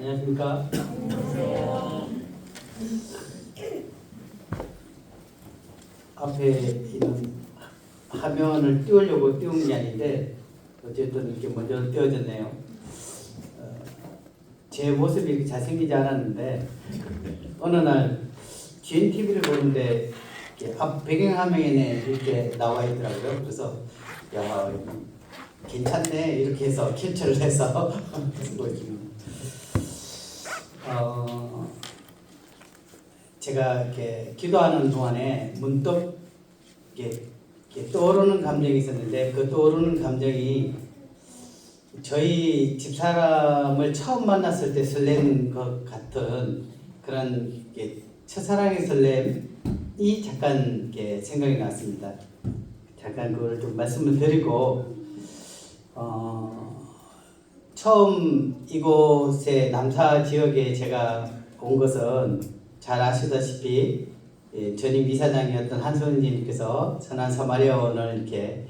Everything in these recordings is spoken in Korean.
안녕하십니까? 앞에 있는 화면을 띄우려고 띄운 게 아닌데 어쨌든 이렇게 먼저 띄워졌네요. 제 모습이 이렇게 잘생기지 않았는데 어느 날 GNTV를 보는데 앞 배경화면에 이렇게 나와 있더라고요. 그래서 야 괜찮네 이렇게 해서 캡처를 해서 쓰고 있습니다. 제가 이렇게 기도하는 동안에 문득 이렇게 떠오르는 감정이 있었는데 그 떠오르는 감정이 저희 집사람을 처음 만났을 때 설렌 것 같은 그런 첫사랑의 설렘이 잠깐 생각이 났습니다. 잠깐 그걸 좀 말씀을 드리고 처음 이곳에 남사 지역에 제가 온 것은 잘 아시다시피 전임 이사장이었던 한소연님께서 선한 사마리아원을 이렇게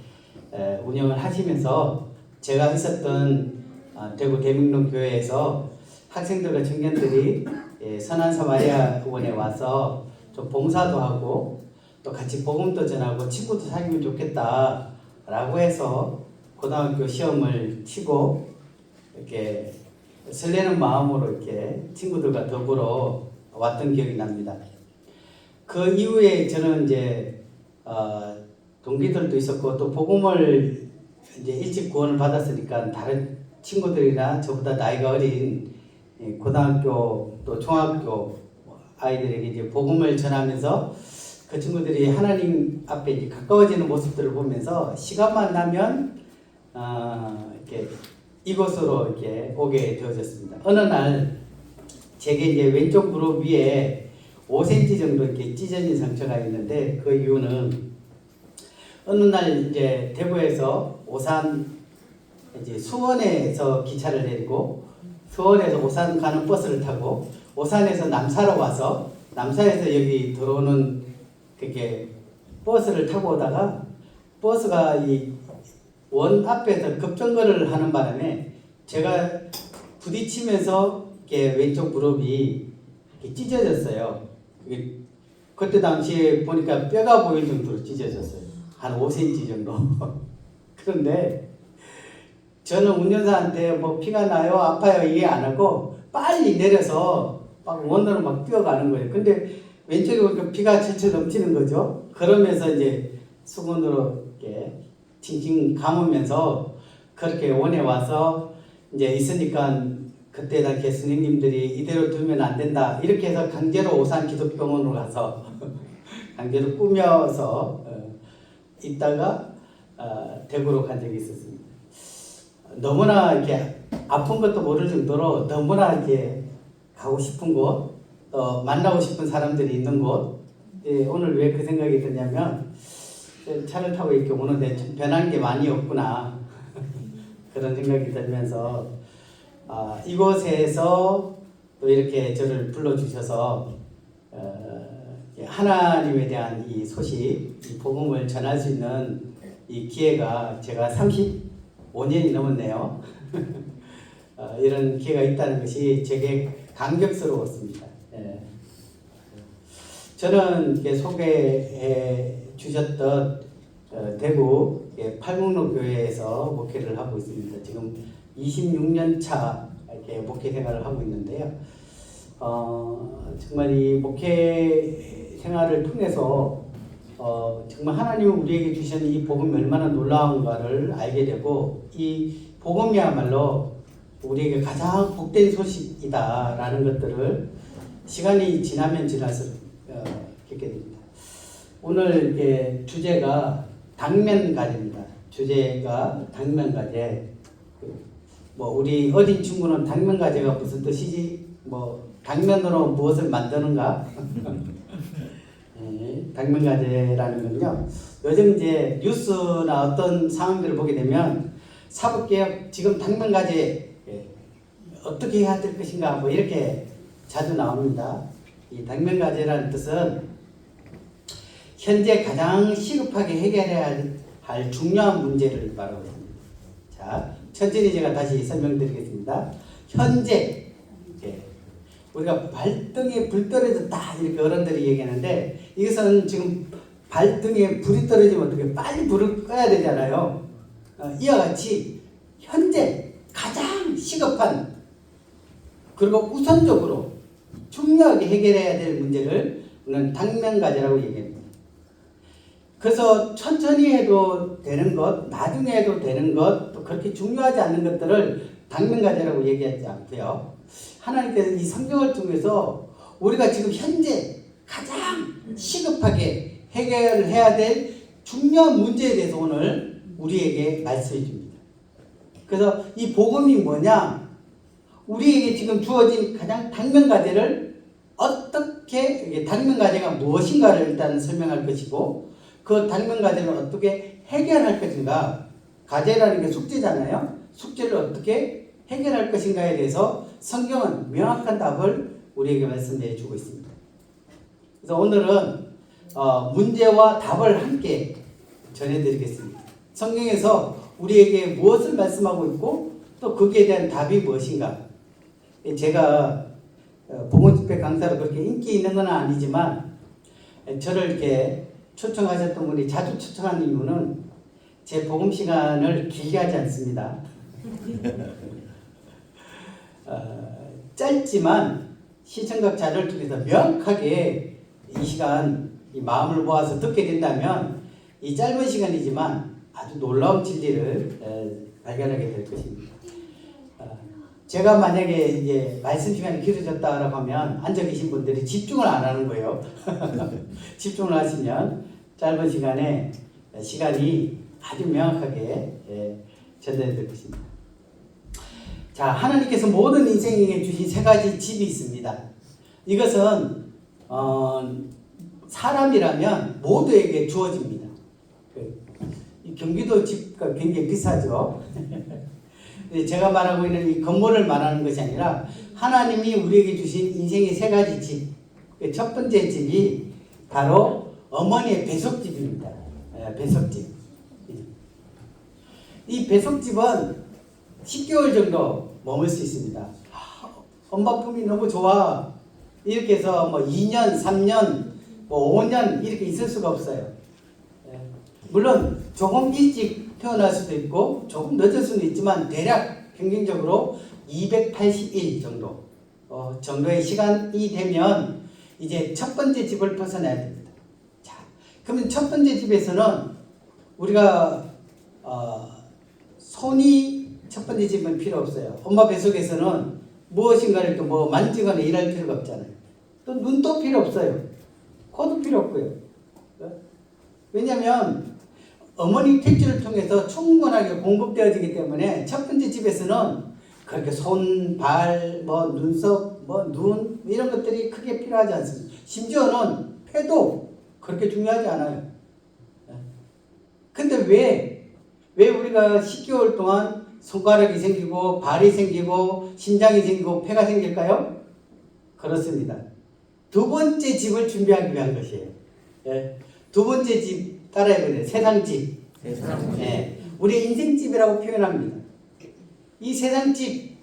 운영을 하시면서 제가 있었던 대구 대명동 교회에서 학생들과 청년들이 선한 사마리아원에 와서 좀 봉사도 하고 또 같이 복음도 전하고 친구도 사귀면 좋겠다라고 해서 고등학교 시험을 치고 이렇게 설레는 마음으로 이렇게 친구들과 더불어 왔던 기억이 납니다. 그 이후에 저는 이제 동기들도 있었고 또 복음을 이제 일찍 구원을 받았으니까 다른 친구들이나 저보다 나이가 어린 고등학교 또 중학교 아이들에게 이제 복음을 전하면서 그 친구들이 하나님 앞에 이제 가까워지는 모습들을 보면서 시간만 나면 이렇게 이곳으로 이렇게 오게 되어졌습니다. 어느 날 제게 이제 왼쪽 무릎 위에 5cm 정도 이렇게 찢어진 상처가 있는데 그 이유는 어느 날 이제 대구에서 오산 이제 수원에서 기차를 내리고 수원에서 오산 가는 버스를 타고 오산에서 남사로 와서 남사에서 여기 들어오는 그렇게 버스를 타고 오다가 버스가 이 원 앞에서 급정거를 하는 바람에 제가 부딪히면서 이렇게 왼쪽 무릎이 이렇게 찢어졌어요. 그때 당시에 보니까 뼈가 보일 정도로 찢어졌어요. 한 5cm 정도. 그런데 저는 운전사한테 뭐 피가 나요, 아파요 이게 안 하고 빨리 내려서 막 원으로 막 뛰어가는 거예요. 근데 왼쪽에 보니까 피가 철철 넘치는 거죠. 그러면서 이제 수건으로 이렇게 칭칭 감으면서 그렇게 원에 와서 이제 있으니까 그때 당시에 스님님들이 이대로 두면 안 된다 이렇게 해서 강제로 오산 기독병원으로 가서 강제로 꾸며서 있다가 대구로 간 적이 있었습니다. 너무나 이렇게 아픈 것도 모를 정도로 너무나 이렇게 가고 싶은 곳, 또 만나고 싶은 사람들이 있는 곳. 오늘 왜 그 생각이 드냐면 차를 타고 이렇게 오는데 변한 게 많이 없구나 그런 생각이 들면서 이곳에서 또 이렇게 저를 불러주셔서 하나님에 대한 이 소식, 이 복음을 전할 수 있는 이 기회가 제가 35년이 넘었네요. 이런 기회가 있다는 것이 제게 감격스러웠습니다. 저는 이렇게 소개해 주셨던 대구 팔목로 교회에서 목회를 하고 있습니다. 지금 26년 차 이렇게 목회 생활을 하고 있는데요. 정말 이 목회 생활을 통해서 정말 하나님은 우리에게 주신 이 복음이 얼마나 놀라운가를 알게 되고 이 복음이야말로 우리에게 가장 복된 소식이다라는 것들을 시간이 지나면 지날수록 겪게 됩니다. 오늘 주제가 당면가제입니다. 주제가 당면가제. 뭐 우리 어린 친구는 당면가제가 무슨 뜻이지? 뭐 당면으로 무엇을 만드는가? 당면가제라는 건요. 요즘 이제 뉴스나 어떤 상황들을 보게 되면 사법개혁 지금 당면가제 어떻게 해야 될 것인가? 뭐 이렇게 자주 나옵니다. 이 당면가제라는 뜻은 현재 가장 시급하게 해결해야 할 중요한 문제를 말하고 있습니다. 자, 천천히 제가 다시 설명드리겠습니다. 현재 예. 우리가 발등에 불 떨어졌다 이렇게 어른들이 얘기하는데 이것은 지금 발등에 불이 떨어지면 어떻게 빨리 불을 꺼야 되잖아요. 이와 같이 현재 가장 시급한 그리고 우선적으로 중요하게 해결해야 될 문제를 우리는 당면과제라고 얘기합니다. 그래서 천천히 해도 되는 것, 나중에 해도 되는 것, 또 그렇게 중요하지 않는 것들을 당면과제라고 얘기하지 않고요. 하나님께서 이 성경을 통해서 우리가 지금 현재 가장 시급하게 해결해야 될 중요한 문제에 대해서 오늘 우리에게 말씀해 줍니다. 그래서 이 복음이 뭐냐? 우리에게 지금 주어진 가장 당면과제를 어떻게, 당면과제가 무엇인가를 일단 설명할 것이고 그 당면과제를 어떻게 해결할 것인가. 과제라는 게 숙제잖아요. 숙제를 어떻게 해결할 것인가에 대해서 성경은 명확한 답을 우리에게 말씀해 주고 있습니다. 그래서 오늘은 문제와 답을 함께 전해드리겠습니다. 성경에서 우리에게 무엇을 말씀하고 있고 또 거기에 대한 답이 무엇인가. 제가 복음집회 강사로 그렇게 인기 있는 건 아니지만 저를 이렇게 초청하셨던 분이 자주 초청하는 이유는 제 복음 시간을 길게 하지 않습니다. 짧지만 시청각자를 통해서 명확하게 이 시간 이 마음을 모아서 듣게 된다면 이 짧은 시간이지만 아주 놀라운 진리를 발견하게 될 것입니다. 제가 만약에 이제 말씀 시간이 길어졌다라고 하면 앉아 계신 분들이 집중을 안 하는 거예요. 집중을 하시면 짧은 시간에 시간이 아주 명확하게 전달될 것입니다. 자, 하나님께서 모든 인생에게 주신 세 가지 집이 있습니다. 이것은 사람이라면 모두에게 주어집니다. 이 경기도 집가 굉장히 비싸죠. 제가 말하고 있는 이 건물을 말하는 것이 아니라 하나님이 우리에게 주신 인생의 세 가지 집. 첫 번째 집이 바로 어머니의 배속집입니다. 배속집. 이 배속집은 10개월 정도 머물 수 있습니다. 엄마 품이 너무 좋아. 이렇게 해서 뭐 2년, 3년, 뭐 5년 이렇게 있을 수가 없어요. 물론 조금 일찍 태어날 수도 있고 조금 늦을 수는 있지만 대략 평균적으로 280일 정도 정도의 시간이 되면 이제 첫 번째 집을 벗어나야 됩니다. 자, 그러면 첫 번째 집에서는 우리가 손이 첫 번째 집은 필요 없어요. 엄마 뱃속에서는 무엇인가를 또 뭐 만지거나 일할 필요가 없잖아요. 또 눈도 필요 없어요. 코도 필요 없고요. 왜냐하면 어머니 탯줄을 통해서 충분하게 공급되어지기 때문에 첫 번째 집에서는 그렇게 손, 발, 뭐 눈썹, 뭐 눈 이런 것들이 크게 필요하지 않습니다. 심지어는 폐도 그렇게 중요하지 않아요. 근데 왜 우리가 10개월 동안 손가락이 생기고 발이 생기고 심장이 생기고 폐가 생길까요? 그렇습니다. 두 번째 집을 준비하기 위한 것이에요. 두 번째 집 따라해보세요. 세상집. 우리 인생집이라고 표현합니다. 이 세상집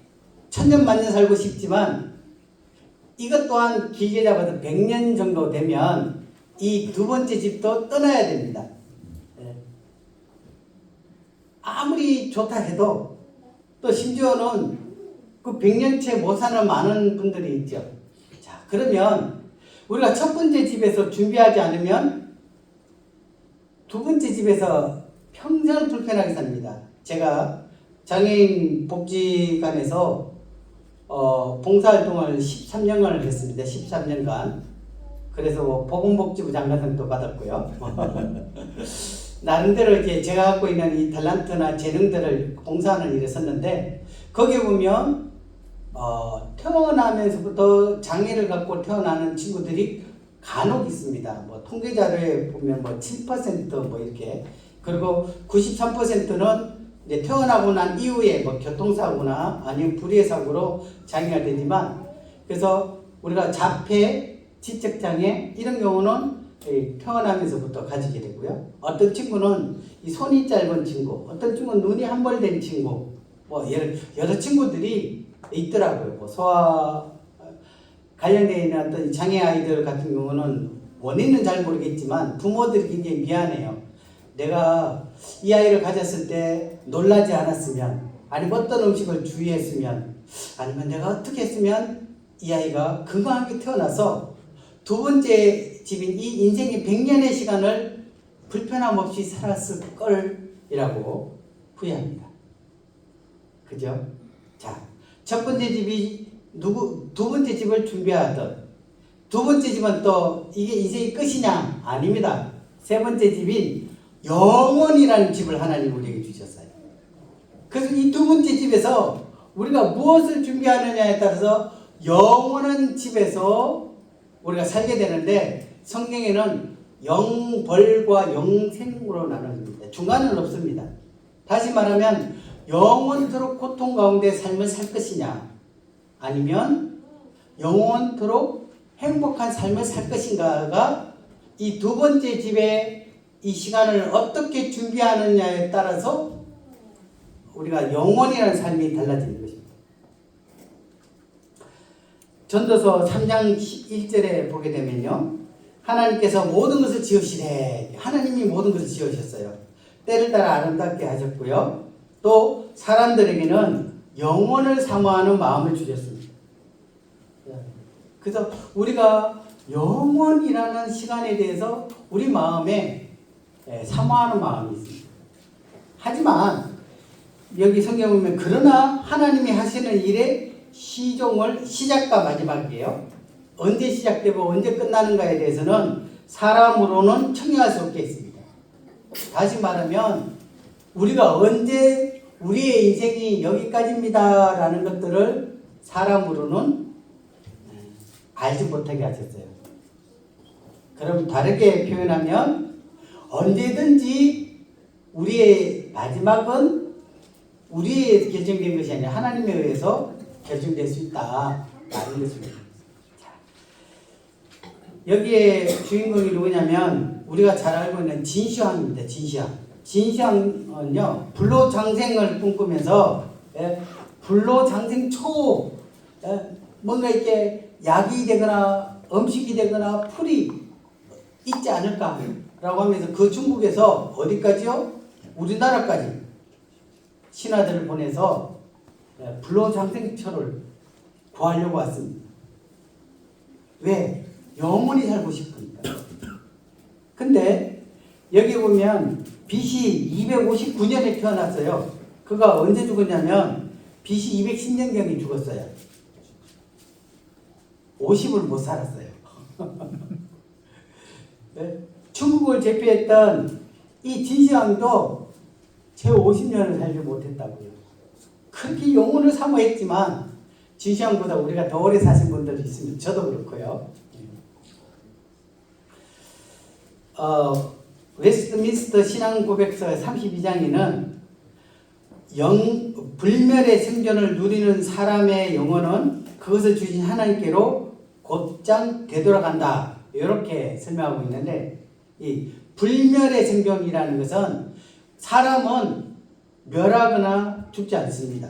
1000년 만년 살고 싶지만 이것 또한 길게 잡아서 100년 정도 되면 이 두 번째 집도 떠나야 됩니다. 아무리 좋다 해도 또 심지어는 그 100년째 못 사는 많은 분들이 있죠. 자, 그러면 우리가 첫 번째 집에서 준비하지 않으면 두 번째 집에서 평생 불편하게 삽니다. 제가 장애인 복지관에서 봉사활동을 13년간을 했습니다. 13년간. 그래서 뭐 보건복지부 장관상도 받았고요. 나름대로 이제 제가 갖고 있는 이 탤런트나 재능들을 봉사하는 일에 썼는데 거기에 보면 태어나면서부터 장애를 갖고 태어나는 친구들이 간혹 있습니다. 뭐 통계 자료에 보면 뭐 7% 뭐 이렇게 그리고 93%는 이제 태어나고 난 이후에 뭐 교통사고나 아니면 불의의 사고로 장애가 되지만 그래서 우리가 자폐, 지적장애 이런 경우는 태어나면서부터 가지게 되고요. 어떤 친구는 이 손이 짧은 친구, 어떤 친구는 눈이 한 벌 된 친구, 뭐 여러 친구들이 있더라고요. 뭐 소아 관련되어 있는 어떤 장애 아이들 같은 경우는 원인은 잘 모르겠지만 부모들이 굉장히 미안해요. 내가 이 아이를 가졌을 때 놀라지 않았으면, 아니면 어떤 음식을 주의했으면, 아니면 내가 어떻게 했으면 이 아이가 건강하게 태어나서 두 번째 집인 이 인생의 100년의 시간을 불편함 없이 살았을 걸이라고 후회합니다. 그죠? 자, 첫 번째 집이 두 번째 집을 준비하던, 두 번째 집은 또 이게 인생의 끝이냐? 아닙니다. 세 번째 집인 영원이라는 집을 하나님 우리에게 주셨어요. 그래서 이 두 번째 집에서 우리가 무엇을 준비하느냐에 따라서 영원한 집에서 우리가 살게 되는데, 성경에는 영벌과 영생으로 나눠집니다. 중간은 없습니다. 다시 말하면 영원토록 고통 가운데 삶을 살 것이냐, 아니면 영원토록 행복한 삶을 살 것인가가 이 두 번째 집의 이 시간을 어떻게 준비하느냐에 따라서 우리가 영원이라는 삶이 달라지는 것입니다. 전도서 3장 1절에 보게 되면요, 하나님께서 모든 것을 지으시되, 하나님이 모든 것을 지으셨어요. 때를 따라 아름답게 하셨고요, 또 사람들에게는 영원을 사모하는 마음을 주셨습니다. 그래서 우리가 영원이라는 시간에 대해서 우리 마음에 사모하는 마음이 있습니다. 하지만 여기 성경 보면 그러나 하나님이 하시는 일의 시종을, 시작과 마지막이에요. 언제 시작되고 언제 끝나는가에 대해서는 사람으로는 청량할 수 없겠습니다. 다시 말하면 우리가 언제 우리의 인생이 여기까지입니다 라는 것들을 사람으로는 알지 못하게 하셨어요. 그럼 다르게 표현하면 언제든지 우리의 마지막은 우리의 결정된 것이 아니라 하나님에 의해서 결정될 수 있다 라는 것입니다. 자, 여기에 주인공이 누구냐면 우리가 잘 알고 있는 진시황입니다. 진시황은요, 불로장생을 꿈꾸면서 불로장생 초 뭔가 이렇게 약이 되거나 음식이 되거나 풀이 있지 않을까라고 하면서 그 중국에서 어디까지요? 우리나라까지 신하들을 보내서 불로장생처를 구하려고 왔습니다. 왜? 영원히 살고 싶으니까. 근데 여기 보면 BC 259년에 태어났어요. 그가 언제 죽었냐면 BC 210년경에 죽었어요. 50을 못 살았어요. 네? 중국을 제패했던 이 진시황도 채 50년을 살지 못했다고요. 그렇게 영혼을 사모했지만 진시황보다 우리가 더 오래 사신 분들이 있습니다. 저도 그렇고요. 웨스트민스터 신앙고백서 32장에는 불멸의 생존을 누리는 사람의 영혼은 그것을 주신 하나님께로 곧장 되돌아간다, 이렇게 설명하고 있는데, 이 불멸의 생존이라는 것은 사람은 멸하거나 죽지 않습니다.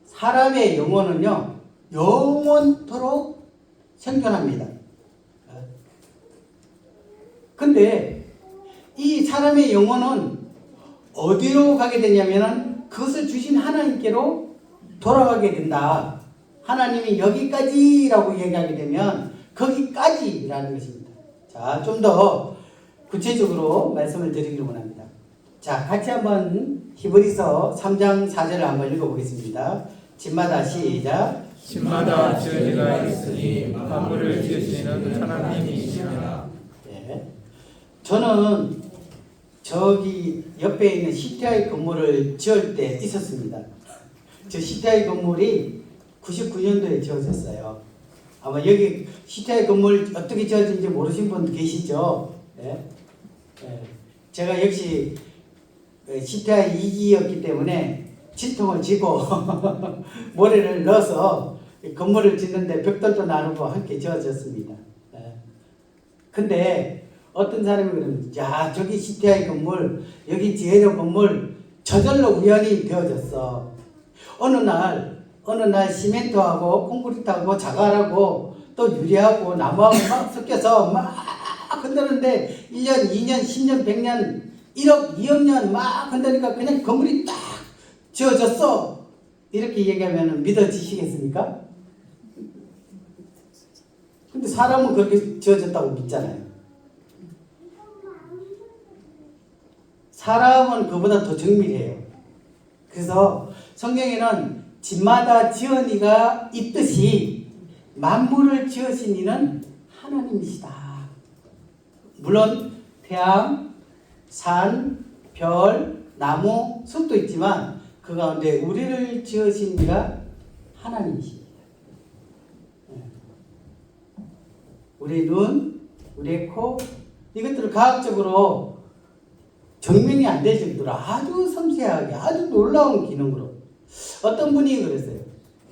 사람의 영혼은요, 영원토록 생존합니다. 근데 이 사람의 영혼은 어디로 가게 되냐면은 그것을 주신 하나님께로 돌아가게 된다. 하나님이 여기까지라고 얘기하게 되면 거기까지라는 것입니다. 자, 좀 더 구체적으로 말씀을 드리기를 원합니다. 자, 같이 한번 히브리서 3장 4절을 한번 읽어보겠습니다. 집마다 시작. 집마다 지어지가 있으니 만물을 지으시는 하나님이시니라. 네. 저는 저기 옆에 있는 CTI 건물을 지을 때 있었습니다. 저 CTI 건물이 99년도에 지어졌어요. 아마 여기 CTI 건물 어떻게 지어진지 모르신 분 계시죠? 네? 네. 제가 역시 CTI 2기였기 때문에 치통을 지고 모래를 넣어서 건물을 짓는데 벽돌도 나누고 함께 지어졌습니다. 네. 근데 어떤 사람이 그러면, 야, 저기 CTI 건물, 여기 지혜로 건물 저절로 우연히 되어졌어. 어느 날 시멘트하고 콘크리트하고 자갈하고 또 유리하고 나무하고 막 섞여서 막 흔드는데 1년, 2년, 10년, 100년, 1억, 2억 년 막 흔드니까 그냥 건물이 딱 지어졌어. 이렇게 얘기하면 믿어지시겠습니까? 근데 사람은 그렇게 지어졌다고 믿잖아요. 사람은 그보다 더 정밀해요. 그래서 성경에는 집마다 지은 이가 있듯이 만물을 지으신 이는 하나님이시다. 물론 태양, 산, 별, 나무, 숲도 있지만 그 가운데 우리를 지으신 이가 하나님이십니다. 우리의 눈, 우리의 코, 이것들을 과학적으로 증명이 안 될 정도로 아주 섬세하게 아주 놀라운 기능으로 어떤 분이 그랬어요.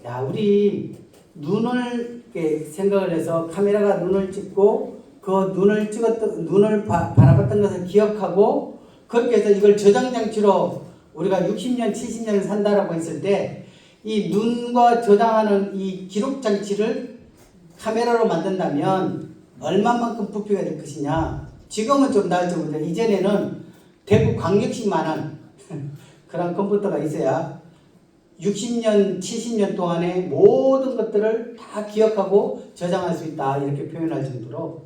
야, 우리 눈을 이렇게 생각을 해서 카메라가 눈을 찍고 그 눈을 바라봤던 것을 기억하고 그렇게 해서 이걸 저장 장치로 우리가 60년, 70년을 산다라고 했을 때 이 눈과 저장하는 이 기록 장치를 카메라로 만든다면 얼마만큼 부피가 될 것이냐. 지금은 좀 나을 정도인데 이전에는 대구 광역시만한 그런 컴퓨터가 있어야 60년, 70년 동안의 모든 것들을 다 기억하고 저장할 수 있다. 이렇게 표현할 정도로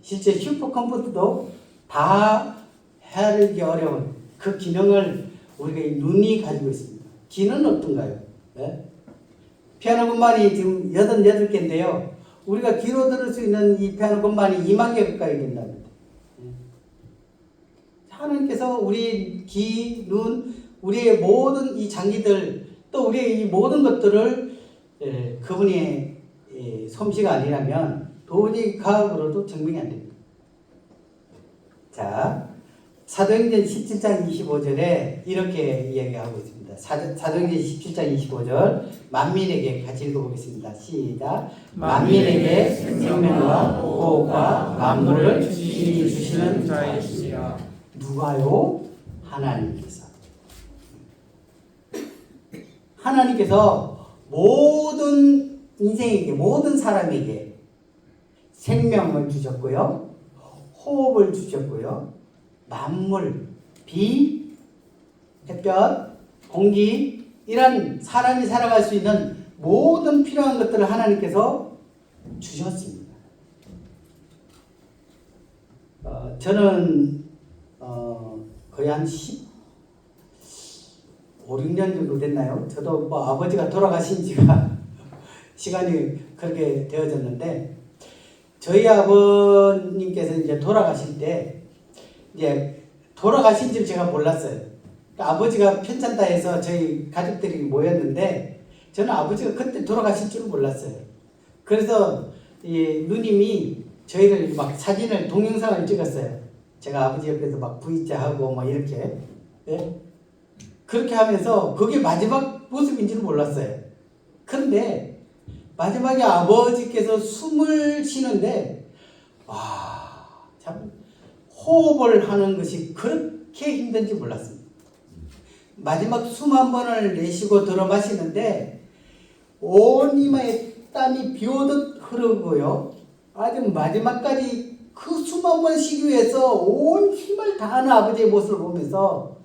실제 슈퍼컴퓨터도 다 하기 어려운 그 기능을 우리가 이 눈이 가지고 있습니다. 귀는 어떤가요? 네? 피아노 건반이 지금 88개인데요. 우리가 귀로 들을 수 있는 이 피아노 건반이 2만 개 가까이 된답니다. 하나님께서 우리 귀, 눈, 우리의 모든 이 장기들 또 우리의 이 모든 것들을 그분의 솜씨가 아니라면 도저히 과학으로도 증명이 안 됩니다. 자, 사도행전 17장 25절에 이렇게 이야기하고 있습니다. 사도행전 17장 25절 만민에게 같이 읽어보겠습니다. 시작. 만민에게 생명과 호흡과 만물을 주시는 자이시라. 누가요? 하나님께서 모든 인생에게 모든 사람에게 생명을 주셨고요. 호흡을 주셨고요. 만물, 비, 햇볕, 공기 이런 사람이 살아갈 수 있는 모든 필요한 것들을 하나님께서 주셨습니다. 저는 거의 한 5, 6년 정도 됐나요? 저도 뭐 아버지가 돌아가신 지가 시간이 그렇게 되어졌는데 저희 아버님께서 이제 돌아가실 때 이제 돌아가신 줄 제가 몰랐어요. 그러니까 아버지가 편찮다해서 저희 가족들이 모였는데 저는 아버지가 그때 돌아가실 줄은 몰랐어요. 그래서 이 누님이 저희를 막 사진을 동영상을 찍었어요. 제가 아버지 옆에서 막 V자하고 막 이렇게 네? 그렇게 하면서 그게 마지막 모습인지는 몰랐어요. 그런데 마지막에 아버지께서 숨을 쉬는데 참 호흡을 하는 것이 그렇게 힘든지 몰랐습니다. 마지막 숨 한 번을 내쉬고 들어 마시는데 온 이마에 땀이 비 오듯 흐르고요. 아주 마지막까지 그 숨 한 번 쉬기 위해서 온 힘을 다하는 아버지의 모습을 보면서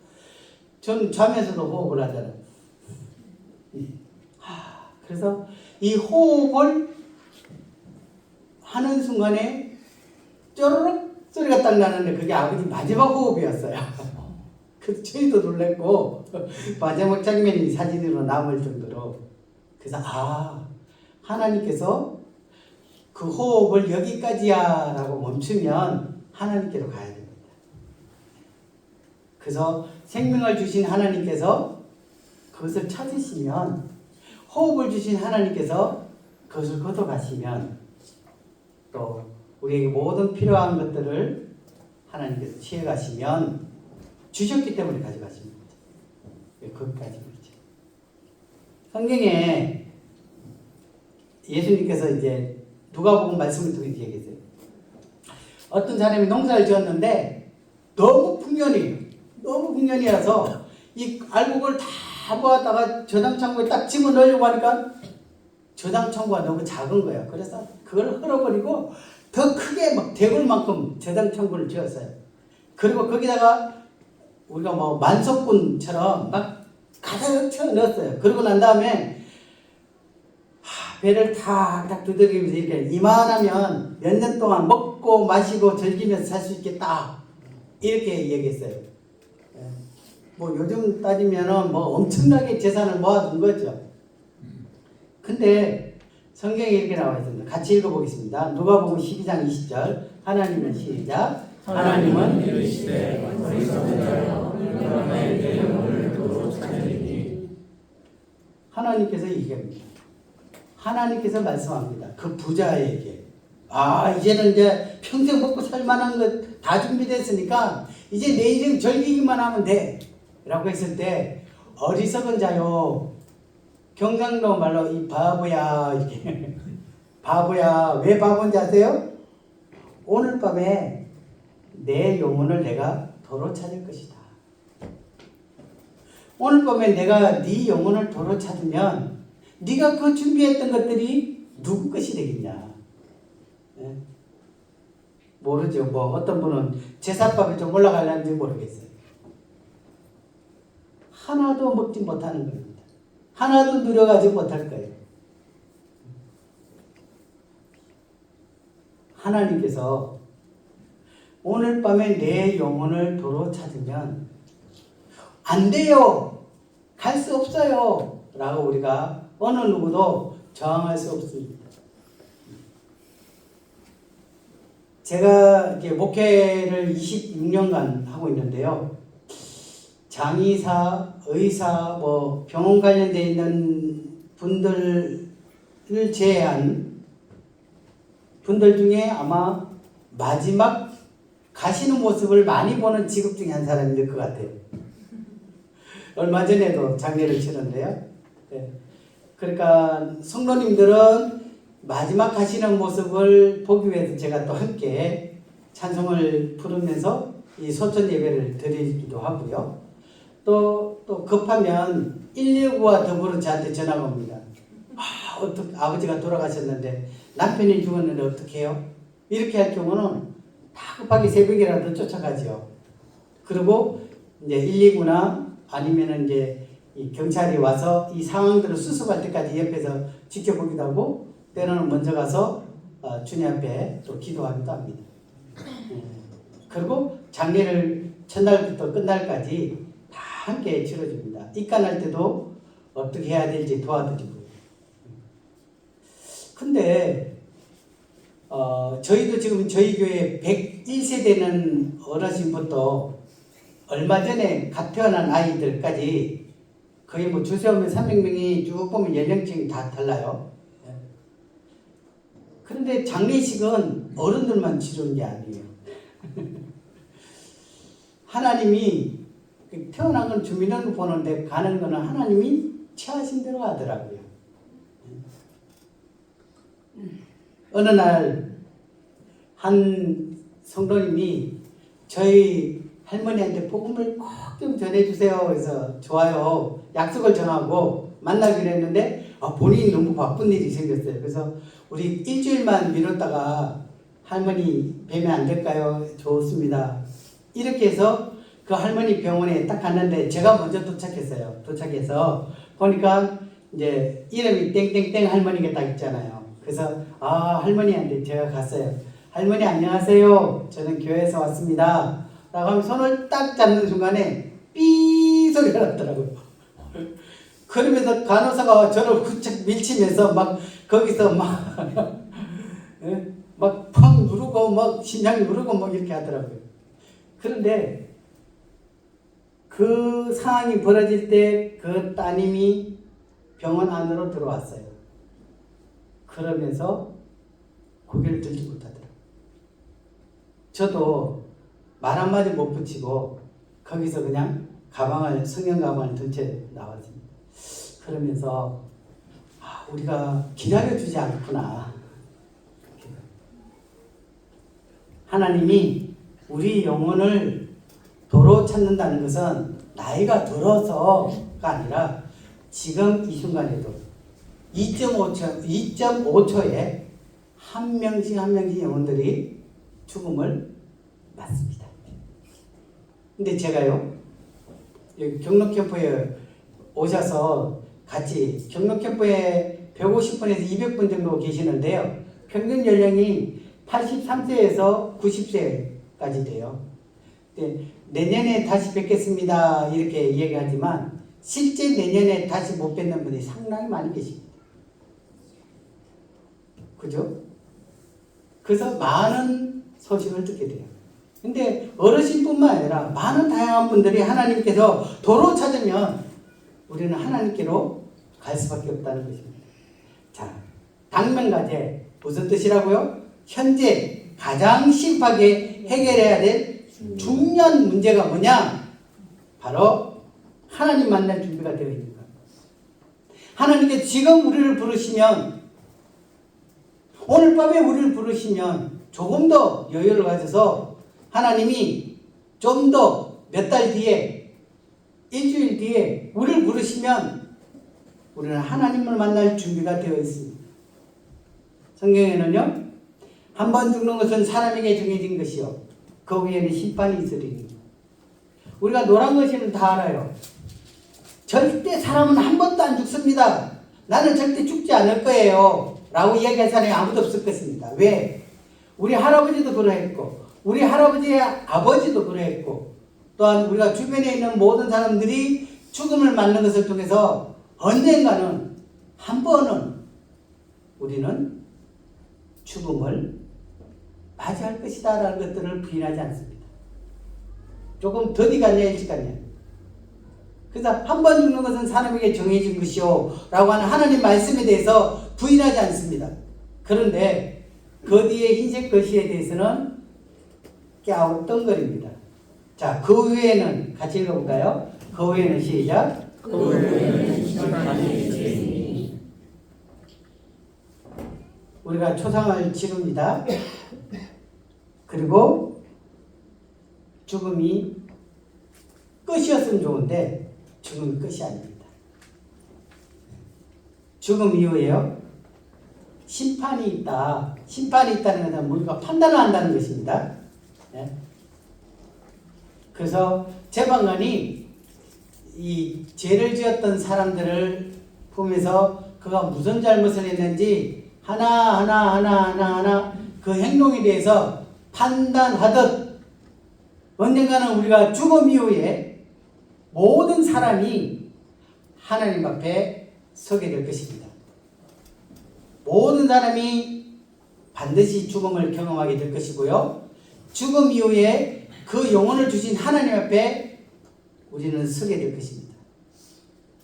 전 자면서도 호흡을 하잖아요. 그래서 이 호흡을 하는 순간에 쪼르륵 소리가 딱 나는데 그게 아버지 마지막 호흡이었어요. 그래서 저희도 놀랐고 마지막 장면이 사진으로 남을 정도로 그래서 하나님께서 그 호흡을 여기까지야 라고 멈추면 하나님께로 가야 됩니다. 그래서 생명을 주신 하나님께서 그것을 찾으시면 호흡을 주신 하나님께서 그것을 걷어가시면 또 우리에게 모든 필요한 것들을 하나님께서 취해가시면 주셨기 때문에 가져가십니다. 거기까지 그렇죠. 성경에 예수님께서 이제 누가복음 말씀을 통해 얘기했어요. 어떤 사람이 농사를 지었는데 너무 풍년이라서 이 알곡을 다 모았다가 저장 창고에 딱 집어넣으려고 하니까 저장 창고가 너무 작은 거야. 그래서 그걸 헐어버리고 더 크게 막 대굴만큼 저장 창고를 지었어요. 그리고 거기다가 우리가 뭐 만석군처럼 막 가득 채워 넣었어요. 그러고 난 다음에 배를 탁탁 두들기면서 이렇게 이만하면 몇 년 동안 먹고 마시고 즐기면서 살 수 있겠다. 이렇게 얘기했어요. 뭐 요즘 따지면은 뭐 엄청나게 재산을 모아둔 거죠. 근데 성경에 이렇게 나와 있습니다. 같이 읽어보겠습니다. 누가복음 12장 20절. 하나님은 시작. 하나님은 이르시되 어리석은 자여 그러나 내 영혼을 도로 찾으리니. 하나님께서 얘기합니다. 하나님께서 말씀합니다. 그 부자에게 이제는 이제 평생 먹고 살만한 것 다 준비됐으니까 이제 내 인생 즐기기만 하면 돼 라고 했을 때 어리석은 자요, 경상도 말로 이 바보야, 이게 바보야. 왜 바본지 아세요? 오늘 밤에 내 영혼을 내가 도로 찾을 것이다. 오늘 밤에 내가 네 영혼을 도로 찾으면 네가 그 준비했던 것들이 누구 것이 되겠냐? 예? 모르죠. 뭐 어떤 분은 제삿밥에 좀 올라가려는지 모르겠어요. 하나도 먹지 못하는 겁니다. 하나도 누려가지 못할 거예요. 하나님께서 오늘 밤에 내 영혼을 도로 찾으면 안 돼요. 갈 수 없어요. 라고 우리가 어느 누구도 저항할 수 없습니다. 제가 이렇게 목회를 26년간 하고 있는데요. 장의사, 의사, 뭐 병원 관련되어 있는 분들을 제외한 분들 중에 아마 마지막 가시는 모습을 많이 보는 직업 중에 한 사람일 것 같아요. 얼마 전에도 장례를 치렀는데요. 네. 그러니까 성도님들은 마지막 가시는 모습을 보기 위해서 제가 또 함께 찬송을 부르면서 이 소천 예배를 드리기도 하고요. 또 급하면 119와 더불어 저한테 전화가 옵니다. 아버지가 돌아가셨는데 남편이 죽었는데 어떻게 해요? 이렇게 할 경우는 다 급하게 새벽이라도 쫓아가죠. 그리고 이제 119나 아니면은 이제 이 경찰이 와서 이 상황들을 수습할 때까지 옆에서 지켜보기도 하고, 때로는 먼저 가서 주님 앞에 또 기도하기도 합니다. 그리고 장례를 첫날부터 끝날까지 다 함께 치러줍니다. 입간할 때도 어떻게 해야 될지 도와드리고요. 근데 저희도 지금 저희 교회 101세대는 어르신부터 얼마 전에 갓 태어난 아이들까지 거의 뭐 주세우면 300명이 쭉 보면 연령층이 다 달라요. 그런데 장례식은 어른들만 치르는 게 아니에요. 하나님이 태어난 건 주민등록 보는데 가는 거는 하나님이 취하신 대로 하더라고요. 어느 날 한 성도님이 저희 할머니한테 복음을 꼭 좀 전해주세요. 그래서 좋아요. 약속을 정하고 만나기로 했는데 본인이 너무 바쁜 일이 생겼어요. 그래서 우리 일주일만 미뤘다가 할머니 뵈면 안 될까요? 좋습니다. 이렇게 해서 그 할머니 병원에 딱 갔는데 제가 먼저 도착했어요. 도착해서 보니까 이제 이름이 땡땡땡 할머니가 딱 있잖아요. 그래서 할머니한테 제가 갔어요. 할머니 안녕하세요. 저는 교회에서 왔습니다. 라고 하면 손을 딱 잡는 순간에 삐 소리가 났더라고요. 그러면서 간호사가 저를 후쩍 밀치면서 막 거기서 막 펑 누르고 막 심장 누르고 막 이렇게 하더라고요. 그런데 그 상황이 벌어질 때 그 따님이 병원 안으로 들어왔어요. 그러면서 고개를 들지 못하더라고요. 저도 말 한마디 못 붙이고 거기서 그냥 성경 가방을 든 채 나왔습니다. 그러면서 우리가 기다려주지 않구나. 하나님이 우리 영혼을 도로 찾는다는 것은 나이가 들어서 아니라 지금 이 순간에도 2.5초에 한 명씩 한 명씩 영혼들이 죽음을 맞습니다. 근데 제가요, 여기 경로캠프에 오셔서 같이 경로캠프에 150분에서 200분 정도 계시는데요. 평균 연령이 83세에서 90세까지 돼요. 내년에 다시 뵙겠습니다 이렇게 얘기하지만 실제 내년에 다시 못 뵙는 분이 상당히 많이 계십니다. 그죠? 그래서 많은 소식을 듣게 돼요. 근데 어르신뿐만 아니라 많은 다양한 분들이 하나님께서 도로 찾으면 우리는 하나님께로 갈 수밖에 없다는 것입니다. 자, 당면과제 무슨 뜻이라고요? 현재 가장 심하게 해결해야 될 중요한 문제가 뭐냐? 바로 하나님 만날 준비가 되어 있는 것. 하나님께 지금 우리를 부르시면, 오늘 밤에 우리를 부르시면 조금 더 여유를 가져서 하나님이 좀 더 몇 달 뒤에, 일주일 뒤에 우리를 부르시면 우리는 하나님을 만날 준비가 되어 있습니다. 성경에는요, 한 번 죽는 것은 사람에게 정해진 것이요 그 후에는 심판이 있으리니. 우리가 노란 것이는 다 알아요. 절대 사람은 한 번도 안 죽습니다. 나는 절대 죽지 않을 거예요 라고 이야기할 사람이 아무도 없을 것입니다. 왜? 우리 할아버지도 그러했고 우리 할아버지의 아버지도 그러했고 또한 우리가 주변에 있는 모든 사람들이 죽음을 맞는 것을 통해서 언젠가는 한 번은 우리는 죽음을 맞이할 것이다 라는 것들을 부인하지 않습니다. 조금 더디 갔냐 일찍 갔냐. 그래서 한 번 죽는 것은 사람에게 정해진 것이요 라고 하는 하나님 말씀에 대해서 부인하지 않습니다. 그런데 그 뒤에 흰색 글씨에 대해서는 깨우뚱거립니다. 자, 그 후에는 같이 읽어볼까요? 그 후에는 시작. 그 후에는 심판이 있으니. 우리가 초상을 치릅니다. 그리고 죽음이 끝이었으면 좋은데 죽음이 끝이 아닙니다. 죽음 이후에요, 심판이 있다. 심판이 있다는 것은 우리가 판단을 한다는 것입니다. 네? 그래서 재판관이 이 죄를 지었던 사람들을 보면서 그가 무슨 잘못을 했는지 하나 그 행동에 대해서 판단하듯 언젠가는 우리가 죽음 이후에 모든 사람이 하나님 앞에 서게 될 것입니다. 모든 사람이 반드시 죽음을 경험하게 될 것이고요. 죽음 이후에 그 영혼을 주신 하나님 앞에 우리는 서게 될 것입니다.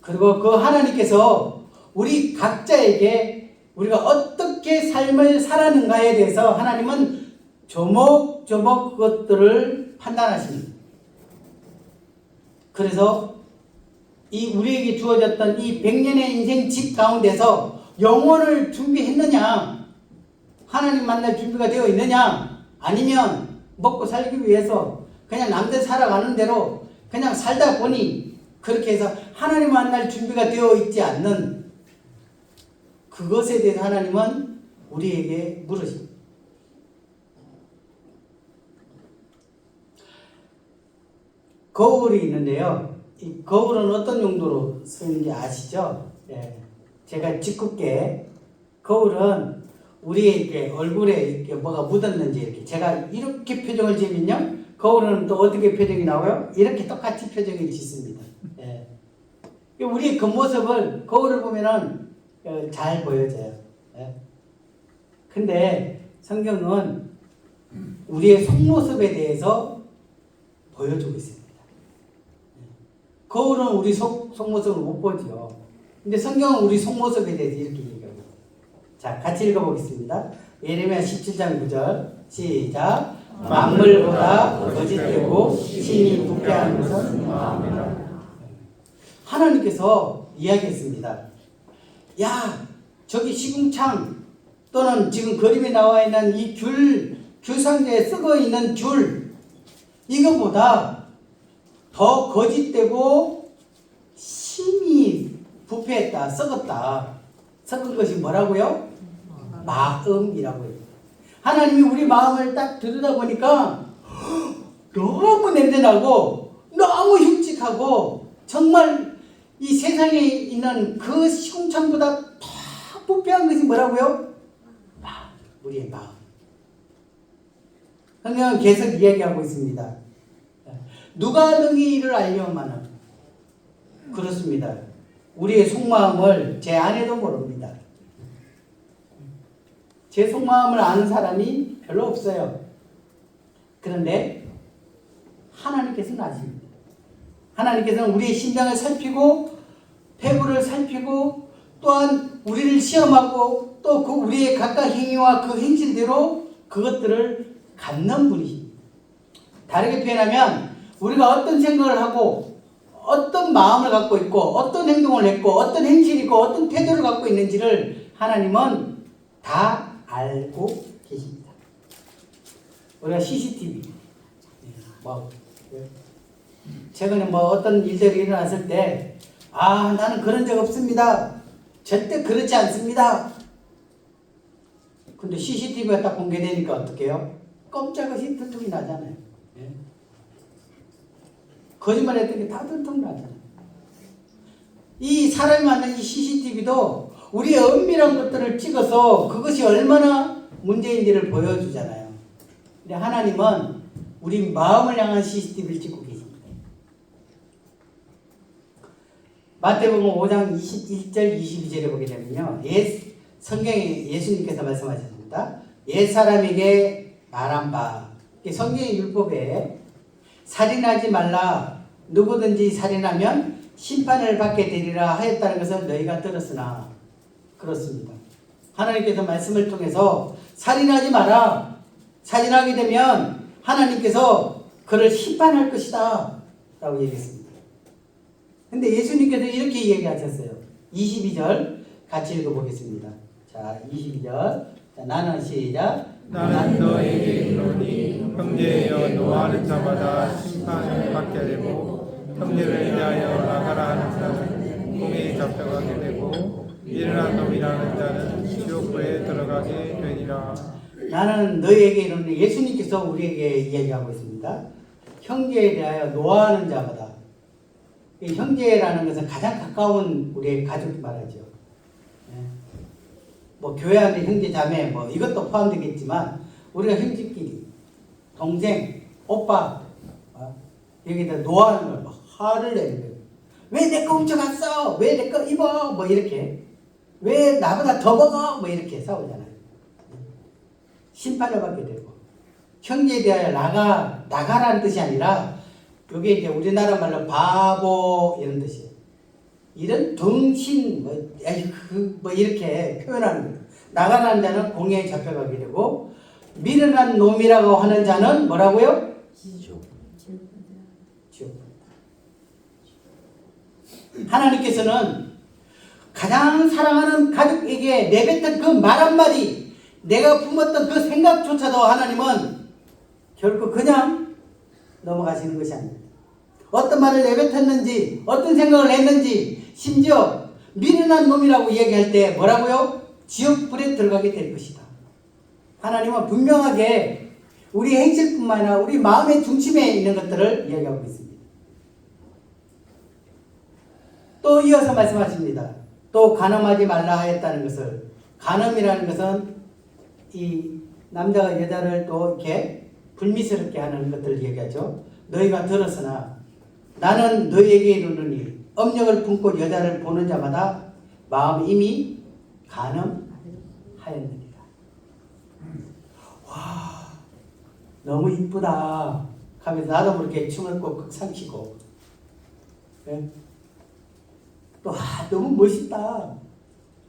그리고 그 하나님께서 우리 각자에게 우리가 어떻게 삶을 살았는가에 대해서 하나님은 조목조목 그것들을 판단하십니다. 그래서 이 우리에게 주어졌던 이 100년의 인생 집 가운데서 영혼을 준비했느냐, 하나님 만날 준비가 되어 있느냐, 아니면 먹고 살기 위해서 그냥 남들 살아가는 대로 그냥 살다 보니 그렇게 해서 하나님 만날 준비가 되어 있지 않는 그것에 대해서 하나님은 우리에게 물으십니다. 거울이 있는데요. 이 거울은 어떤 용도로 쓰는지 아시죠? 예. 제가 짓궂게 거울은 우리의 이렇게 얼굴에 이렇게 뭐가 묻었는지 이렇게 제가 이렇게 표정을 지으면요, 거울은 또 어떻게 표정이 나와요? 이렇게 똑같이 표정이 짓습니다. 예. 우리의 겉모습을 거울을 보면은 잘 보여져요. 예. 근데 성경은 우리의 속모습에 대해서 보여주고 있습니다. 거울은 우리 속모습을 못 보죠. 근데 성경은 우리 속모습에 대해서 이렇게 얘기합니다. 자, 같이 읽어보겠습니다. 예레미야 17장 9절 시작. 만물보다 거짓되고 신이 부패하는 것은 하나님께서 이야기했습니다. 야, 저기 시궁창 또는 지금 그림에 나와 있는 이 귤 상자에 쓰고 있는 귤, 이거보다 더 거짓되고 심히 부패했다, 썩었다. 썩은 것이 뭐라고요? 마음이라고요. 하나님이 우리 마음을 딱 들여다보니까 너무 냄새나고 너무 흉측하고 정말 이 세상에 있는 그 시궁창보다 더 부패한 것이 뭐라고요? 우리의 마음. 성경은 계속 이야기하고 있습니다. 누가 능히 이를 알려마는 그렇습니다. 우리의 속마음을 제 아내도 모릅니다. 제 속마음을 아는 사람이 별로 없어요. 그런데 하나님께서는 아십니다. 하나님께서는 우리의 심장을 살피고 폐부를 살피고 또한 우리를 시험하고 또 그 우리의 각각 행위와 그 행실대로 그것들을 갖는 분이십니다. 다르게 표현하면 우리가 어떤 생각을 하고 어떤 마음을 갖고 있고 어떤 행동을 했고 어떤 행실이고 어떤 태도를 갖고 있는지를 하나님은 다 알고 계십니다. 우리가 CCTV 최근에 어떤 일들이 일어났을 때 나는 그런 적 없습니다. 절대 그렇지 않습니다. 근데 CCTV가 딱 공개되니까 어떻게 해요? 깜짝없이 들통이 나잖아요. 거짓말했던 게 다 들통 나잖아요. 이 사람이 만든 이 CCTV도 우리의 은밀한 것들을 찍어서 그것이 얼마나 문제인지를 보여주잖아요. 근데 하나님은 우리 마음을 향한 CCTV를 찍고 계십니다. 마태복음 5장 21절 22절에 보게 되면요. 성경에 예수님께서 말씀하셨습니다. 옛 사람에게 말한 바 성경의 율법에 살인하지 말라 누구든지 살인하면 심판을 받게 되리라 하였다는 것을 너희가 들었으나 그렇습니다. 하나님께서 말씀을 통해서 살인하지 마라. 살인하게 되면 하나님께서 그를 심판할 것이다 라고 얘기했습니다. 근데 예수님께서 이렇게 얘기하셨어요. 22절 같이 읽어보겠습니다. 자, 22절. 나는 시작. 나는 너에게 이르노니 형제여 노하는 자마다 심판을 받게 되고 형제를 위하여 나가라 하는 자는 공에 잡혀가게 되고 미련한 놈이라는 자는 지옥불에 들어가게 되리라. 나는 너에게 이르노니 예수님께서 우리에게 이야기하고 있습니다. 형제에 대하여 노하는 자마다. 이 형제라는 것은 가장 가까운 우리의 가족 말하죠. 교회 안에 형제 자매 이것도 포함되겠지만 우리가 형제끼리 동생 오빠 여기다 노하는 걸 화를 내는 거예요. 왜 내 거 훔쳐갔어? 왜 내 거 입어? 이렇게 왜 나보다 더 먹어? 이렇게 싸우잖아요. 심판을 받게 되고 형제에 대하여 나가라는 뜻이 아니라 이게 이제 우리나라 말로 바보 이런 뜻이에요. 이런 덩신 이렇게 표현하는 거예요. 나가라는 자는 공에 잡혀가게 되고 미련한 놈이라고 하는 자는 뭐라고요? 지옥. 하나님께서는 가장 사랑하는 가족에게 내뱉은 그 말 한마디, 내가 품었던 그 생각조차도 하나님은 결코 그냥 넘어가시는 것이 아닙니다. 어떤 말을 내뱉었는지 어떤 생각을 했는지 심지어 미련한 놈이라고 얘기할 때 뭐라고요? 지옥불에 들어가게 될 것이다. 하나님은 분명하게 우리 행실뿐만 아니라 우리 마음의 중심에 있는 것들을 이야기하고 있습니다. 또 이어서 말씀하십니다. 또 간음하지 말라 하였다는 것을, 간음이라는 것은 이 남자가 여자를 또 이렇게 불미스럽게 하는 것들을 얘기하죠. 너희가 들었으나 나는 너희에게 이르노니 업력을 품고 여자를 보는 자마다 마음이 이미 간음하였느니라. 와, 너무 이쁘다 하면서 나도 모르게 춤을 꼭 삼키고, 네? 또 너무 멋있다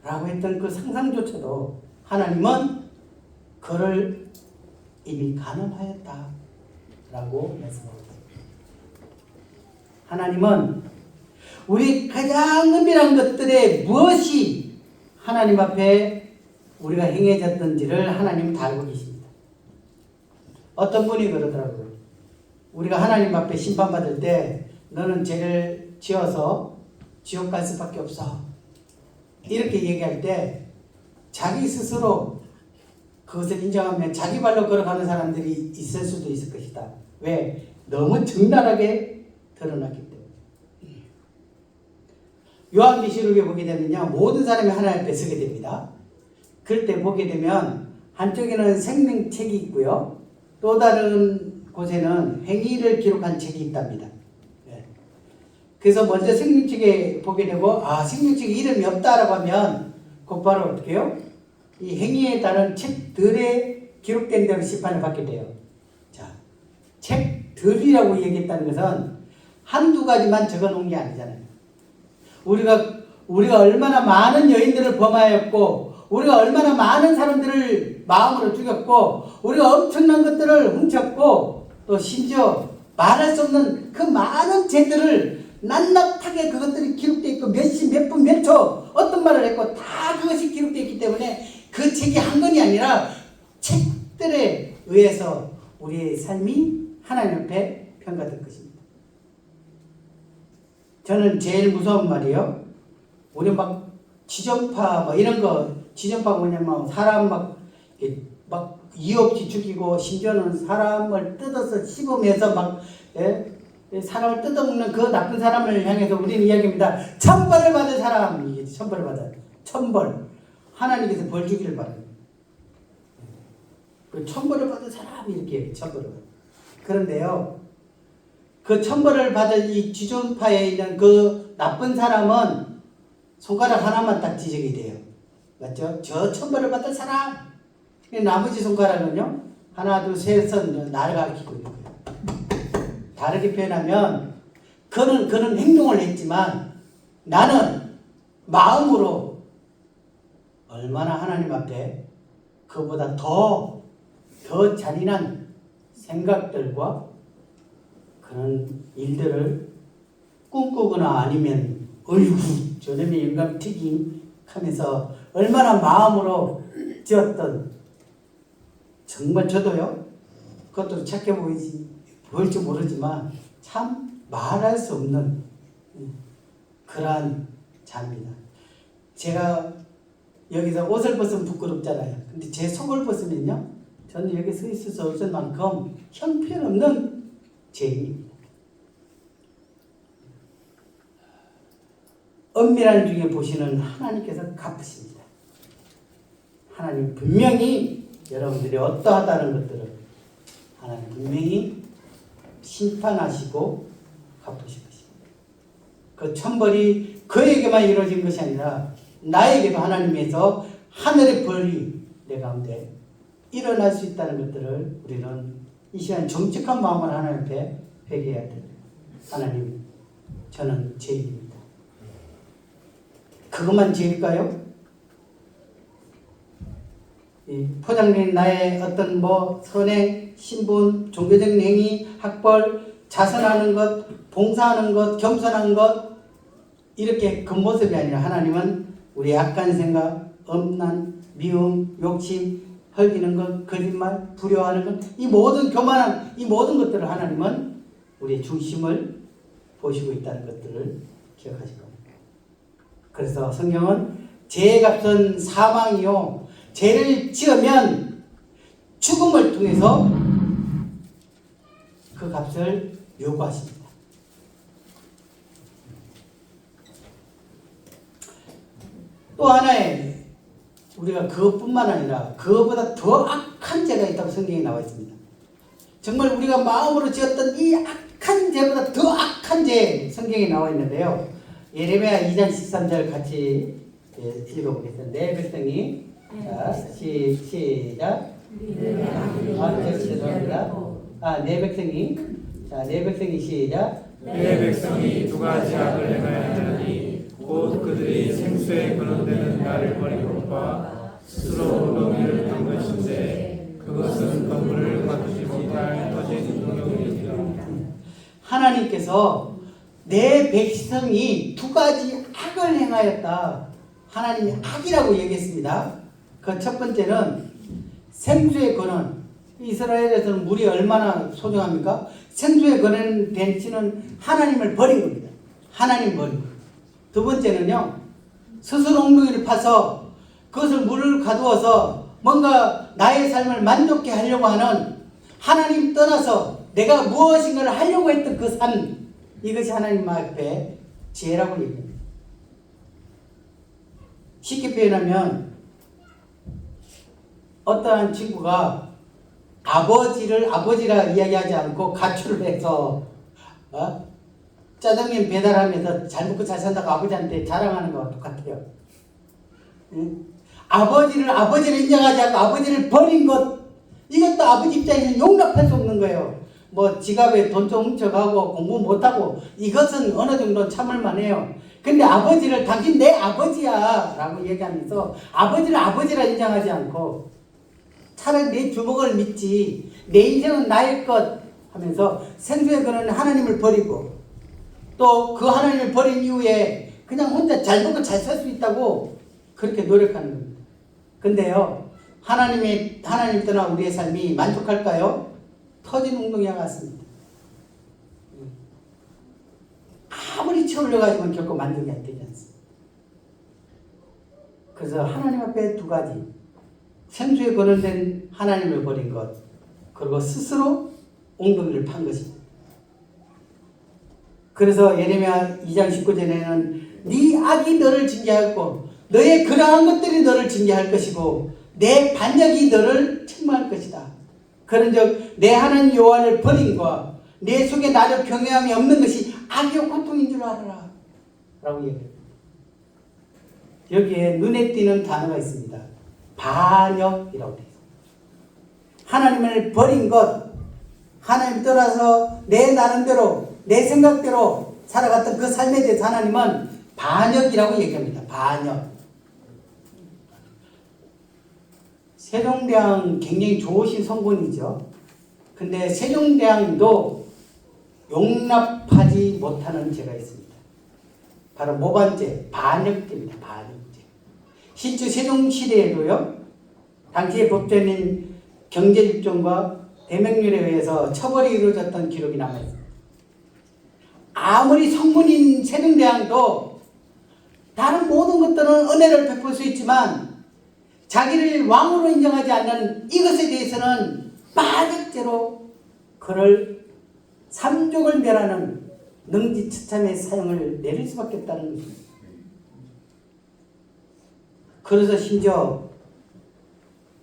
라고 했던 그 상상조차도 하나님은 그를 이미 간음하였다 라고 말씀하고 있습니다. 하나님은 우리 가장 은밀한 것들에 무엇이 하나님 앞에 우리가 행해졌던지를 하나님은 다 알고 계십니다. 어떤 분이 그러더라고요. 우리가 하나님 앞에 심판받을 때 너는 죄를 지어서 지옥 갈 수밖에 없어. 이렇게 얘기할 때 자기 스스로 그것을 인정하면 자기 발로 걸어가는 사람들이 있을 수도 있을 것이다. 왜? 너무 적나라하게 드러났기 때문에. 요한계시록에 보게 되면요, 모든 사람이 하나님 앞에 서게 됩니다. 그럴 때 보게 되면 한쪽에는 생명책이 있고요, 또 다른 곳에는 행위를 기록한 책이 있답니다. 그래서 먼저 생명책에 보게 되고, 생명책에 이름이 없다라고 하면 곧바로 어떻게 해요? 이 행위에 따른 책들에 기록된 대로 심판을 받게 돼요. 자, 책들이라고 얘기했다는 것은 한두 가지만 적어 놓은 게 아니잖아요. 우리가 얼마나 많은 여인들을 범하였고, 우리가 얼마나 많은 사람들을 마음으로 죽였고, 우리가 엄청난 것들을 훔쳤고, 또 심지어 말할 수 없는 그 많은 죄들을 낱낱하게 그것들이 기록되어 있고, 몇 시, 몇 분, 몇 초 어떤 말을 했고 다 그것이 기록되어 있기 때문에 그 책이 한 권이 아니라 책들에 의해서 우리의 삶이 하나님 앞에 평가될 것입니다. 저는 제일 무서운 말이요, 우리 막 지존파 이런 거, 지존파가 뭐냐면 사람 막 이유 없이 죽이고, 심지어는 사람을 뜯어서 씹으면서 사람을 뜯어먹는 그 나쁜 사람을 향해서 우리는 이야기합니다. 천벌을 받은 사람, 이게 천벌을 받아요. 천벌. 하나님께서 벌 주기를 바랍니다. 그 천벌을 받은 사람, 이렇게 얘기해요. 천벌을 받은. 그런데요, 그 천벌을 받은 이 지존파에 있는 그 나쁜 사람은 손가락 하나만 딱 지적이 돼요. 맞죠? 저 천벌을 받은 사람. 나머지 손가락은요, 하나, 둘, 셋은 나를 가리키고 있는 거예요. 다르게 표현하면 그는 행동을 했지만 나는 마음으로 얼마나 하나님 앞에 그보다 더 잔인한 생각들과 그런 일들을 꿈꾸거나 아니면 어이구 저놈의 영감튀김 하면서 얼마나 마음으로 지었던, 정말 저도요, 그것도 착해 보일지 모르지만 참 말할 수 없는 그러한 자입니다. 제가 여기서 옷을 벗으면 부끄럽잖아요. 근데 제 속을 벗으면요, 저는 여기 서 있을 수 없을 만큼 형편없는 죄인입니다. 엄밀한 중에 보시는 하나님께서 갚으십니다. 하나님 분명히 여러분들이 어떠하다는 것들을 하나님 분명히 심판하시고 갚으실 것입니다. 그 천벌이 그에게만 이루어진 것이 아니라 나에게도 하나님에서 하늘의 벌이 내 가운데 일어날 수 있다는 것들을 우리는 이 시간 정직한 마음으로 하나님 앞에 회개해야 됩니다. 하나님, 저는 죄인입니다. 그것만 죄일까요? 포장된 나의 어떤 선행, 신분, 종교적인 행위, 학벌, 자선하는 것, 봉사하는 것, 겸손한 것, 이렇게 그 모습이 아니라 하나님은 우리의 약한 생각, 엄난, 미움, 욕심, 헐기는 것, 거짓말, 불효하는 것, 이 모든 교만한 이 모든 것들을 하나님은 우리의 중심을 보시고 있다는 것들을 기억하실 겁니다. 그래서 성경은 죄의 값은 사망이요, 죄를 지으면 죽음을 통해서 그 값을 요구하십니다. 또 하나의, 우리가 그것뿐만 아니라 그것보다 더 악한 죄가 있다고 성경에 나와 있습니다. 정말 우리가 마음으로 지었던 이 악한 죄보다 더 악한 죄, 성경에 나와 있는데요, 예레미야 2장 13절 같이 읽어보겠습니다. 내 백성이, 자, 시작. 죄송합니다. 내 백성이, 자, 내 백성이 시작. 내 백성이 두 가지 악을 행하였느니 곧 그들이 생수에 근원되는 나를 버리고과 스스로 우렁이를 한 것인데 그것은 건물을 거두지 못할 터진 동역이니라. 하나님께서 내 백성이 두 가지 악을 행하였다. 하나님이 악이라고 얘기했습니다. 그 첫 번째는 생수의 근원. 이스라엘에서는 물이 얼마나 소중합니까? 생수의 근원 된 씨는 하나님을 버린 겁니다. 하나님 버린 것. 두 번째는요, 스스로 엉덩이를 파서 그것을 물을 가두어서 뭔가 나의 삶을 만족해 하려고 하는, 하나님 떠나서 내가 무엇인가를 하려고 했던 그 삶, 이것이 하나님 앞에 지혜라고 얘기합니다. 쉽게 표현하면 어떠한 친구가 아버지를 아버지라 이야기하지 않고 가출을 해서 짜장면 배달하면서 잘 먹고 잘 산다고 아버지한테 자랑하는 거와 똑같아요. 응? 아버지를 아버지를 인정하지 않고 아버지를 버린 것, 이것도 아버지 입장에서는 용납할 수 없는 거예요. 뭐 지갑에 돈 좀 훔쳐가고 공부 못하고 이것은 어느 정도 참을만 해요. 근데 아버지를 당신 내 아버지야 라고 얘기하면서 아버지를 아버지라 인정하지 않고 차라리 내 주먹을 믿지, 내 인생은 나의 것 하면서 생수의 근원 하나님을 버리고, 또 그 하나님을 버린 이후에 그냥 혼자 잘 먹고 잘 살 수 있다고 그렇게 노력하는 겁니다. 근데요, 하나님 떠나 우리의 삶이 만족할까요? 터진 웅덩이와 같습니다. 아무리 채우려가지고는 결코 만족이 안 되지 않습니다. 그래서 하나님 앞에 두 가지, 생수에 거론된 하나님을 버린 것, 그리고 스스로 웅덩이를 판 것입니다. 그래서 예레미야 2장 19절에는 네 악이 너를 징계하고 너의 그러한 것들이 너를 징계할 것이고 내 반역이 너를 책망할 것이다. 그런즉 내 하나님 여호와를 버린 것과 내 속에 나를 경외함이 없는 것이 악이요 고통인 줄 알아라 라고 얘기합니다. 여기에 눈에 띄는 단어가 있습니다. 반역이라고 되어 있습니다. 하나님을 버린 것, 하나님 떠나서 내 나름대로 내 생각대로 살아갔던 그 삶에 대해서 하나님은 반역이라고 얘기합니다. 반역. 세종대왕 굉장히 좋으신 성분이죠. 근데 세종대왕도 용납하지 못하는 죄가 있습니다. 바로 모반죄, 반역죄입니다. 반역죄. 실제 세종시대에도요, 당시의 법조인인 경제집종과 대명률에 의해서 처벌이 이루어졌던 기록이 남아있습니다. 아무리 성문인 세종대왕도 다른 모든 것들은 은혜를 베풀 수 있지만 자기를 왕으로 인정하지 않는 이것에 대해서는 반역죄로 그를 삼족을 멸하는 능지처참의 사형을 내릴 수밖에 없다는 것입니다. 그래서 심지어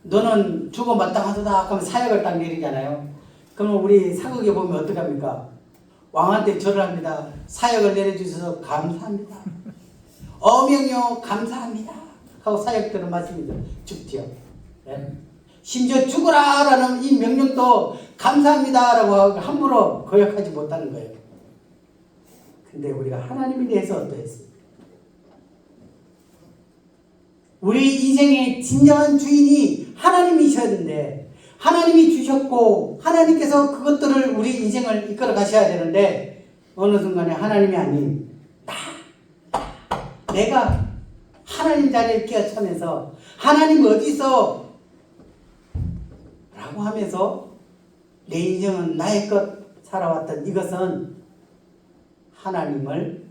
너는 죽어 마땅하도다 하면 사형을 딱 내리잖아요. 그러면 우리 사극에 보면 어떡합니까? 왕한테 절을 합니다. 사역을 내려주셔서 감사합니다. 어명요 감사합니다 하고 사역들을 마칩니다. 죽지요. 네? 심지어 죽어라라는 이 명령도 감사합니다라고 함부로 거역하지 못하는 거예요. 근데 우리가 하나님에 대해서 어떠했습니까? 우리 인생의 진정한 주인이 하나님이셨는데, 하나님이 주셨고 하나님께서 그것들을 우리 인생을 이끌어 가셔야 되는데, 어느 순간에 하나님이 아닌 내가 하나님 자리에 끼어차면서 하나님 어디 있어? 라고 하면서 내 인생은 나의 것 살아왔던 이것은 하나님을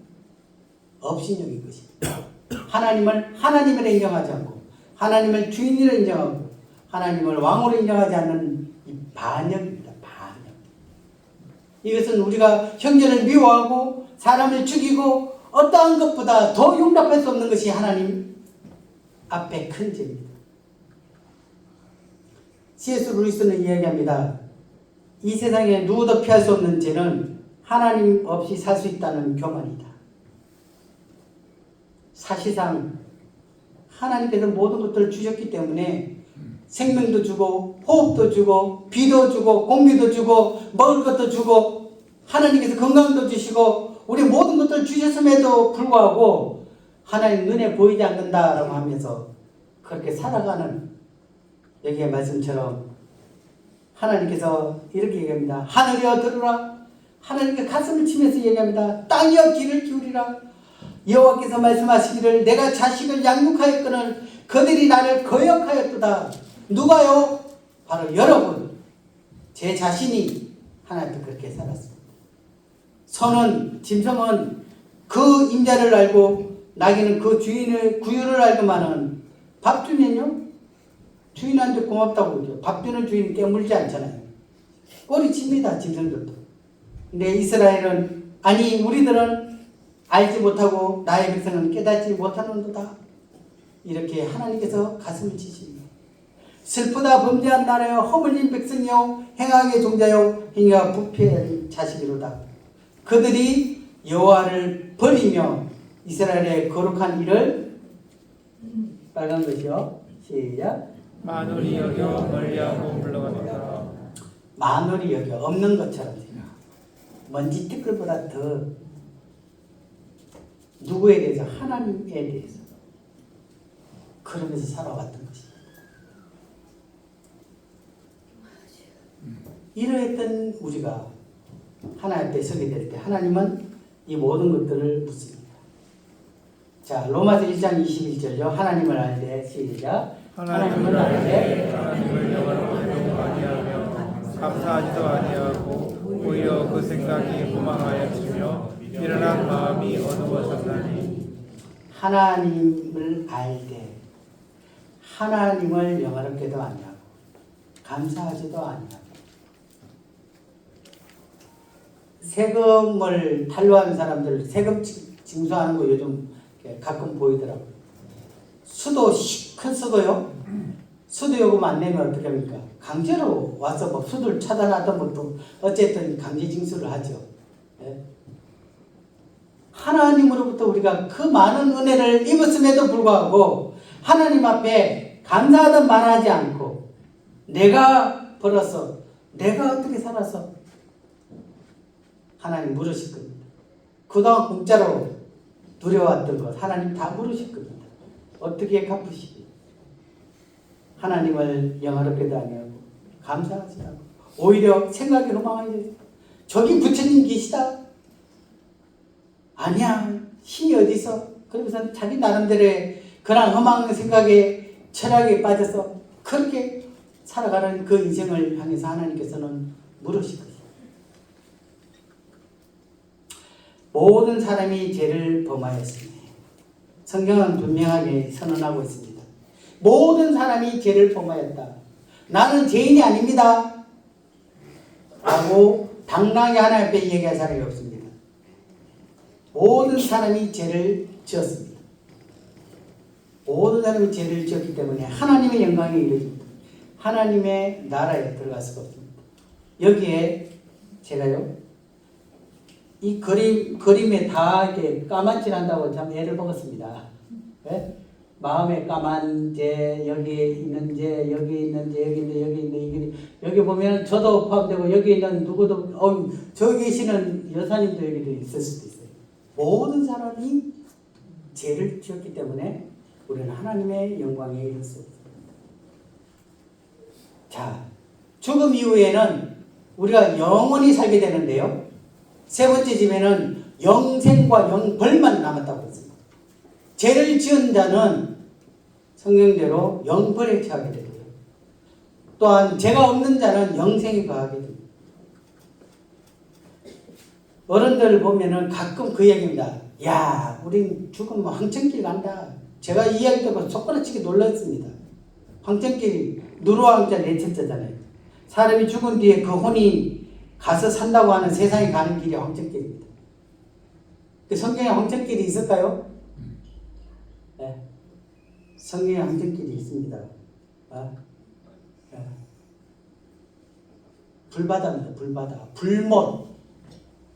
업신여긴 것입니다. 하나님을 하나님으로 인정하지 않고 하나님을 주인으로 인정하고 하나님을 왕으로 인정하지 않는 이 반역입니다. 반역. 이것은 우리가 형제를 미워하고 사람을 죽이고 어떠한 것보다 더 용납할 수 없는 것이 하나님 앞에 큰 죄입니다. C.S. 루이스는 이야기합니다. 이 세상에 누구도 피할 수 없는 죄는 하나님 없이 살 수 있다는 교만이다. 사실상 하나님께서 모든 것들을 주셨기 때문에 생명도 주고 호흡도 주고 비도 주고 공기도 주고 먹을 것도 주고 하나님께서 건강도 주시고 우리 모든 것들을 주셨음에도 불구하고 하나님 눈에 보이지 않는다라고 하면서 그렇게 살아가는, 여기의 말씀처럼 하나님께서 이렇게 얘기합니다. 하늘이여 들으라. 하나님께 가슴을 치면서 얘기합니다. 땅이여 귀를 기울이라. 여호와께서 말씀하시기를 내가 자식을 양육하였거늘 그들이 나를 거역하였도다. 누가요? 바로 여러분, 제 자신이 하나님께 그렇게 살았습니다. 짐승은 그 임자를 알고 낙이는 그 주인의 구유를 알고만은 밥 주면요 주인한테 고맙다고 그러죠. 밥 주는 주인 깨물지 않잖아요. 꼬리칩니다 짐승들도. 근데 이스라엘은 아니 우리들은 알지 못하고 나의 백성은 깨닫지 못하는도다. 이렇게 하나님께서 가슴을 치십니다. 슬프다 범죄한 나라여 허물린 백성이요 행악의 종자요 행위가 부패한 자식이로다. 그들이 여호와를 버리며 이스라엘의 거룩한 일을 빨간 것이요 시작 만월이 여겨 멀리하고 물러갑니다. 만월이 여기 없는 것처럼 생각. 먼지 티끌보다 더 누구에 대해서 하나님에 대해서 그러면서 살아왔던 것입니다. 이러했던 우리가 하나님 앞에 서게 될 때 하나님은 이 모든 것들을 묻습니다. 자, 로마서 1장 21절요. 하나님을 알되 시작. 하나님을 알되 하나님을 영원하고 아니하며 감사하지도 아니하고 오히려 그 생각이 무망하였으며 일어난 마음이 어두워졌나니. 하나님을 알되 하나님을 영화롭게도 아니하고 감사하지도 아니하고 세금을 탈루하는 사람들 세금 징수하는 거 요즘 가끔 보이더라고요. 수도 큰 수도요. 수도 요금 안 내면 어떻게 합니까? 강제로 와서 뭐 수도를 차단하던 것도 어쨌든 강제 징수를 하죠. 예? 하나님으로부터 우리가 그 많은 은혜를 입었음에도 불구하고 하나님 앞에 감사하든 말하지 않고 내가 벌어서 내가 어떻게 살아서 하나님 물으실 겁니다. 그동안 공짜로 누려왔던 것 하나님 다 물으실 겁니다. 어떻게 갚으시기? 하나님을 영화롭게도 아니하고 감사하지 않고 오히려 생각이 허망하게 저기 부처님 계시다. 아니야 힘이 어디 있어? 그러면서 자기 나름대로의 그런 허망한 생각에 철학에 빠져서 그렇게 살아가는 그 인생을 향해서 하나님께서는 물으실 것입니다. 모든 사람이 죄를 범하였으니 성경은 분명하게 선언하고 있습니다. 모든 사람이 죄를 범하였다. 나는 죄인이 아닙니다. 라고 당당하게 하나님 앞에 얘기할 사람이 없습니다. 모든 사람이 죄를 지었습니다. 모든 사람이 죄를 지었기 때문에 하나님의 영광에 이르집니다. 하나님의 나라에 들어갈 수가 없습니다. 여기에 제가요 이 그림에 다 이렇게 까만칠한다고 참 애를 먹었습니다. 네? 마음에 까만 죄, 여기 있는 죄, 여기 있는 죄, 여기 있는 여기 있는 여기 보면 저도 포함되고 여기 있는 누구도 저기 계시는 여사님도 여기도 있을 수도 있어요. 모든 사람이 죄를 지었기 때문에 우리는 하나님의 영광에 이를 수 없습니다. 자, 죽음 이후에는 우리가 영원히 살게 되는데요. 세 번째 집에는 영생과 영벌만 남았다고 했습니다. 죄를 지은 자는 성경대로 영벌에 처하게 되고요. 또한 죄가 없는 자는 영생에 거하게 됩니다. 어른들을 보면은 가끔 그 얘기입니다. 야, 우린 죽으면 황천길 간다. 제가 이 이야기 듣고 손가락치게 놀랐습니다. 황천길이 누르왕자 내천자잖아요. 사람이 죽은 뒤에 그 혼이 가서 산다고 하는 세상에 가는 길이 황천길입니다. 그 성경에 황천길이 있을까요? 네. 성경에 황천길이 있습니다. 불바다입니다. 불바다.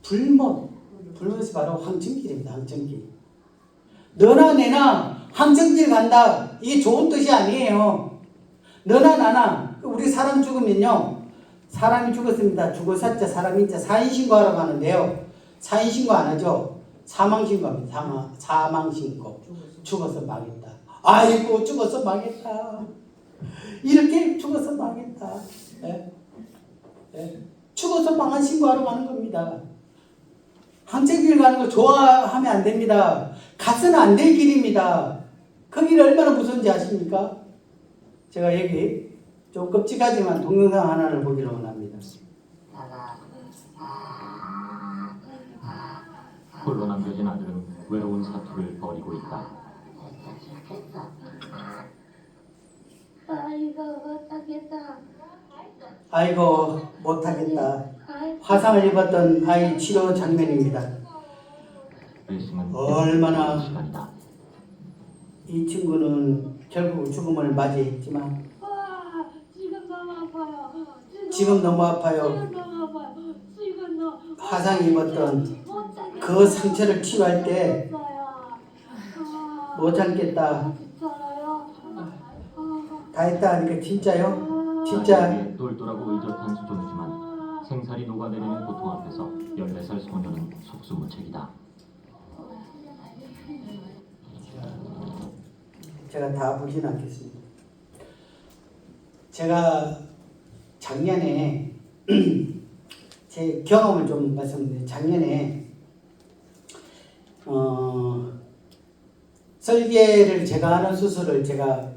불못이 바로 황천길입니다. 황천길. 너나 내나 황천길 간다. 이게 좋은 뜻이 아니에요. 너나 나나 우리 사람 죽으면요. 사람이 죽었습니다. 죽어서자 사람이 자 사인신고하라고 하는데요. 사인신고 안 하죠. 사망신고합니다. 사망신고. 죽어서 망했다. 아이고 죽어서 망했다. 이렇게 죽어서 망했다. 네? 네? 죽어서 망한 신고하러 가는 겁니다. 황천길 가는 거 좋아하면 안 됩니다. 가서는 안 될 길입니다. 그 길이 얼마나 무서운지 아십니까? 제가 여기 좀 끔찍하지만 동영상 하나를 보기로 원합니다. 홀로 남겨진 아들은 외로운 사투를 벌이고 있다. 아이고 못하겠다. 화상을 입었던 아이 치료 장면입니다. 레싱은 얼마나 시간이다. 이 친구는 결국 죽음을 맞이했지만 지금 너무 아파요. 화상 입었던 그 상처를 치유할 때 못 참겠다. 다 했다 하니까 진짜요? 진짜 아이에게 똘똘하고 의젓한 수종이지만 생살이 녹아내리는 고통 앞에서 14살 소녀는 속수무책이다. 제가 다 보진 않겠습니다. 제가 작년에 제 경험을 좀 말씀드리면 작년에 설계를 제가 하는 수술을 제가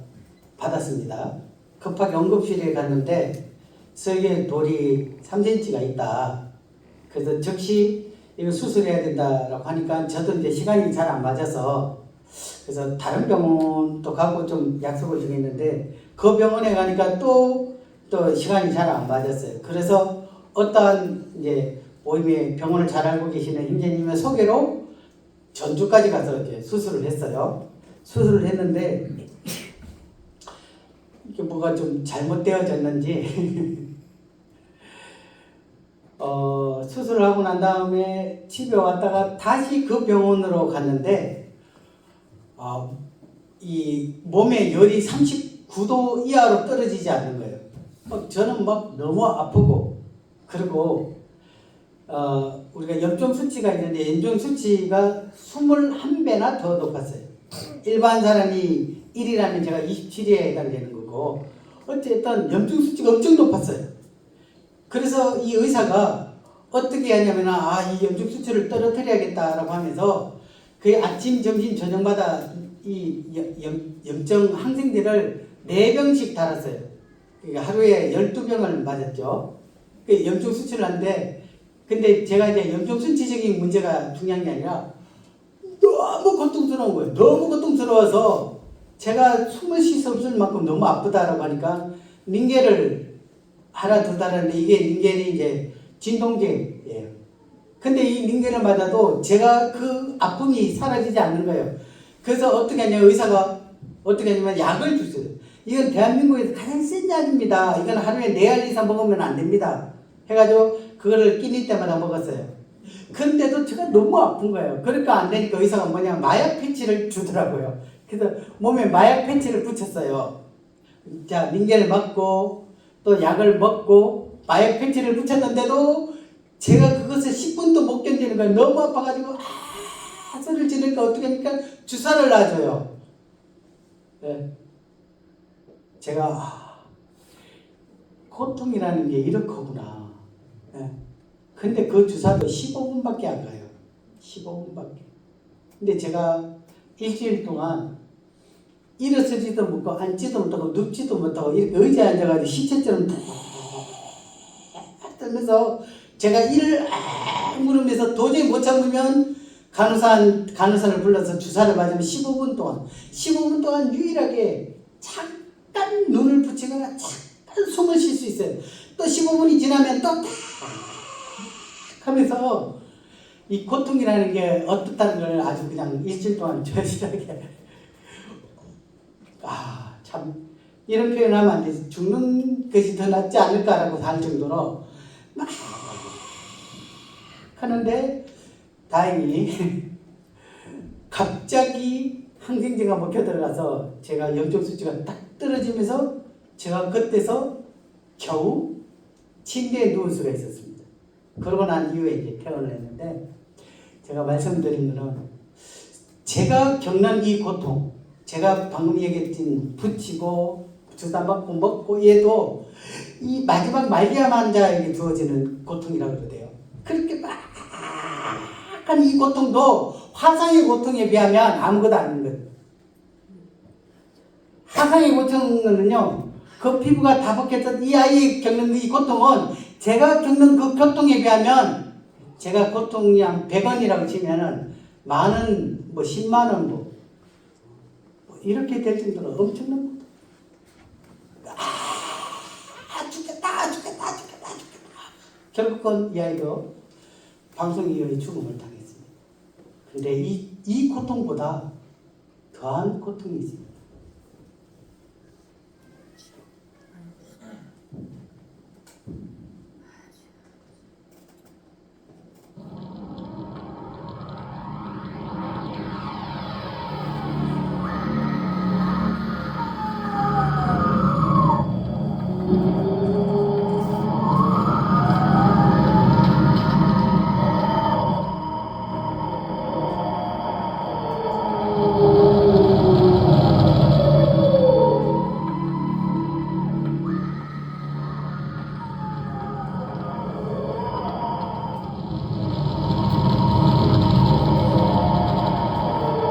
받았습니다. 급하게 응급실에 갔는데 설계 돌이 3cm가 있다. 그래서 즉시 이거 수술해야 된다라고 하니까 저도 이제 시간이 잘 안 맞아서 그래서 다른 병원도 가고 좀 약속을 정했는데 그 병원에 가니까 또 시간이 잘 안 맞았어요. 그래서 어떠한 이제 모임에 병원을 잘 알고 계시는 형제님의 소개로 전주까지 가서 이제 수술을 했어요. 수술을 했는데 이게 뭐가 좀 잘못되어졌는지 수술을 하고 난 다음에 집에 왔다가 다시 그 병원으로 갔는데 이 몸의 열이 39도 이하로 떨어지지 않는 거예요. 저는 막 너무 아프고 그리고 우리가 염증 수치가 있는데 염증 수치가 21배나 더 높았어요. 일반 사람이 1이라면 제가 27에 해당되는 거고 어쨌든 염증 수치가 엄청 높았어요. 그래서 이 의사가 어떻게 하냐면 이 염증 수치를 떨어뜨려야겠다라고 하면서 그 아침, 점심, 저녁마다 이 염증 항생제를 4병씩 달았어요. 그러니까 하루에 12병을 맞았죠. 그 염증 수치를 하는데 근데 제가 이제 염증 수치적인 문제가 중요한 게 아니라 너무 고통스러운 거예요. 너무 고통스러워서 제가 숨을 쉴 수 없을 만큼 너무 아프다라고 하니까 링겔을 하나 더 달았는데 이게 링겔이 이제 진통제예요. 근데 이 링겔을 맞아도 제가 그 아픔이 사라지지 않는 거예요. 그래서 어떻게 하냐 의사가 어떻게 하냐면 약을 주세요. 이건 대한민국에서 가장 센 약입니다. 이건 하루에 4알 이상 먹으면 안 됩니다. 해가지고 그거를 끼니 때마다 먹었어요. 그런데도 제가 너무 아픈 거예요. 그러니까 안 되니까 의사가 뭐냐 마약 패치를 주더라고요. 그래서 몸에 마약 패치를 붙였어요. 자, 링겔을 맞고 또 약을 먹고 마약 패치를 붙였는데도 제가 그것을 10분도 못 견디는 거예요. 너무 아파가지고 소리를 지르니까 어떻게 하니까 주사를 놔줘요. 네. 제가 고통이라는 게 이렇구나. 네. 근데 그 주사도 15분밖에 안 가요. 15분밖에. 근데 제가 일주일 동안 일어서지도 못하고 앉지도 못하고 눕지도 못하고 이렇게 의자에 앉아가지고 시체처럼 떨면서 제가 이를 물으면서 도저히 못 참으면 간호사를 불러서 주사를 맞으면 15분 동안 유일하게 잠깐 눈을 붙이거나 잠깐 숨을 쉴 수 있어요. 또 15분이 지나면 또 하면서 이 고통이라는 게 어떻다는 걸 아주 그냥 일주일 동안 절실하게 참 이런 표현하면 안 되지. 죽는 것이 더 낫지 않을까라고 할 정도로 막 하는데 다행히 갑자기 항생제가 먹혀 들어가서 제가 염증 수치가 딱 떨어지면서 제가 그때서 겨우 침대에 누울 수가 있었습니다. 그러고 난 이후에 이제 퇴원을 했는데 제가 말씀드린 거는 제가 겪는 이 고통, 제가 방금 얘기했던 붙이고 주사 맞고 먹고 얘도 이 마지막 말기암 환자에게 주어지는 고통이라고 그러대요. 그렇게 막한 이 고통도 화상의 고통에 비하면 아무것도 아닌 거예요. 화상의 고통은요, 그 피부가 다 벗겨졌던 이 아이의 겪는 이 고통은 제가 겪는 그 고통에 비하면 제가 고통이 한 100원이라고 치면은 만원, 뭐 10만 원, 뭐 이렇게 될 정도로 엄청난 거. 죽겠다. 결국은 이 아이도 방송이의 죽음을 당했습니다. 근데 이 고통보다 더한 고통이 있습니다.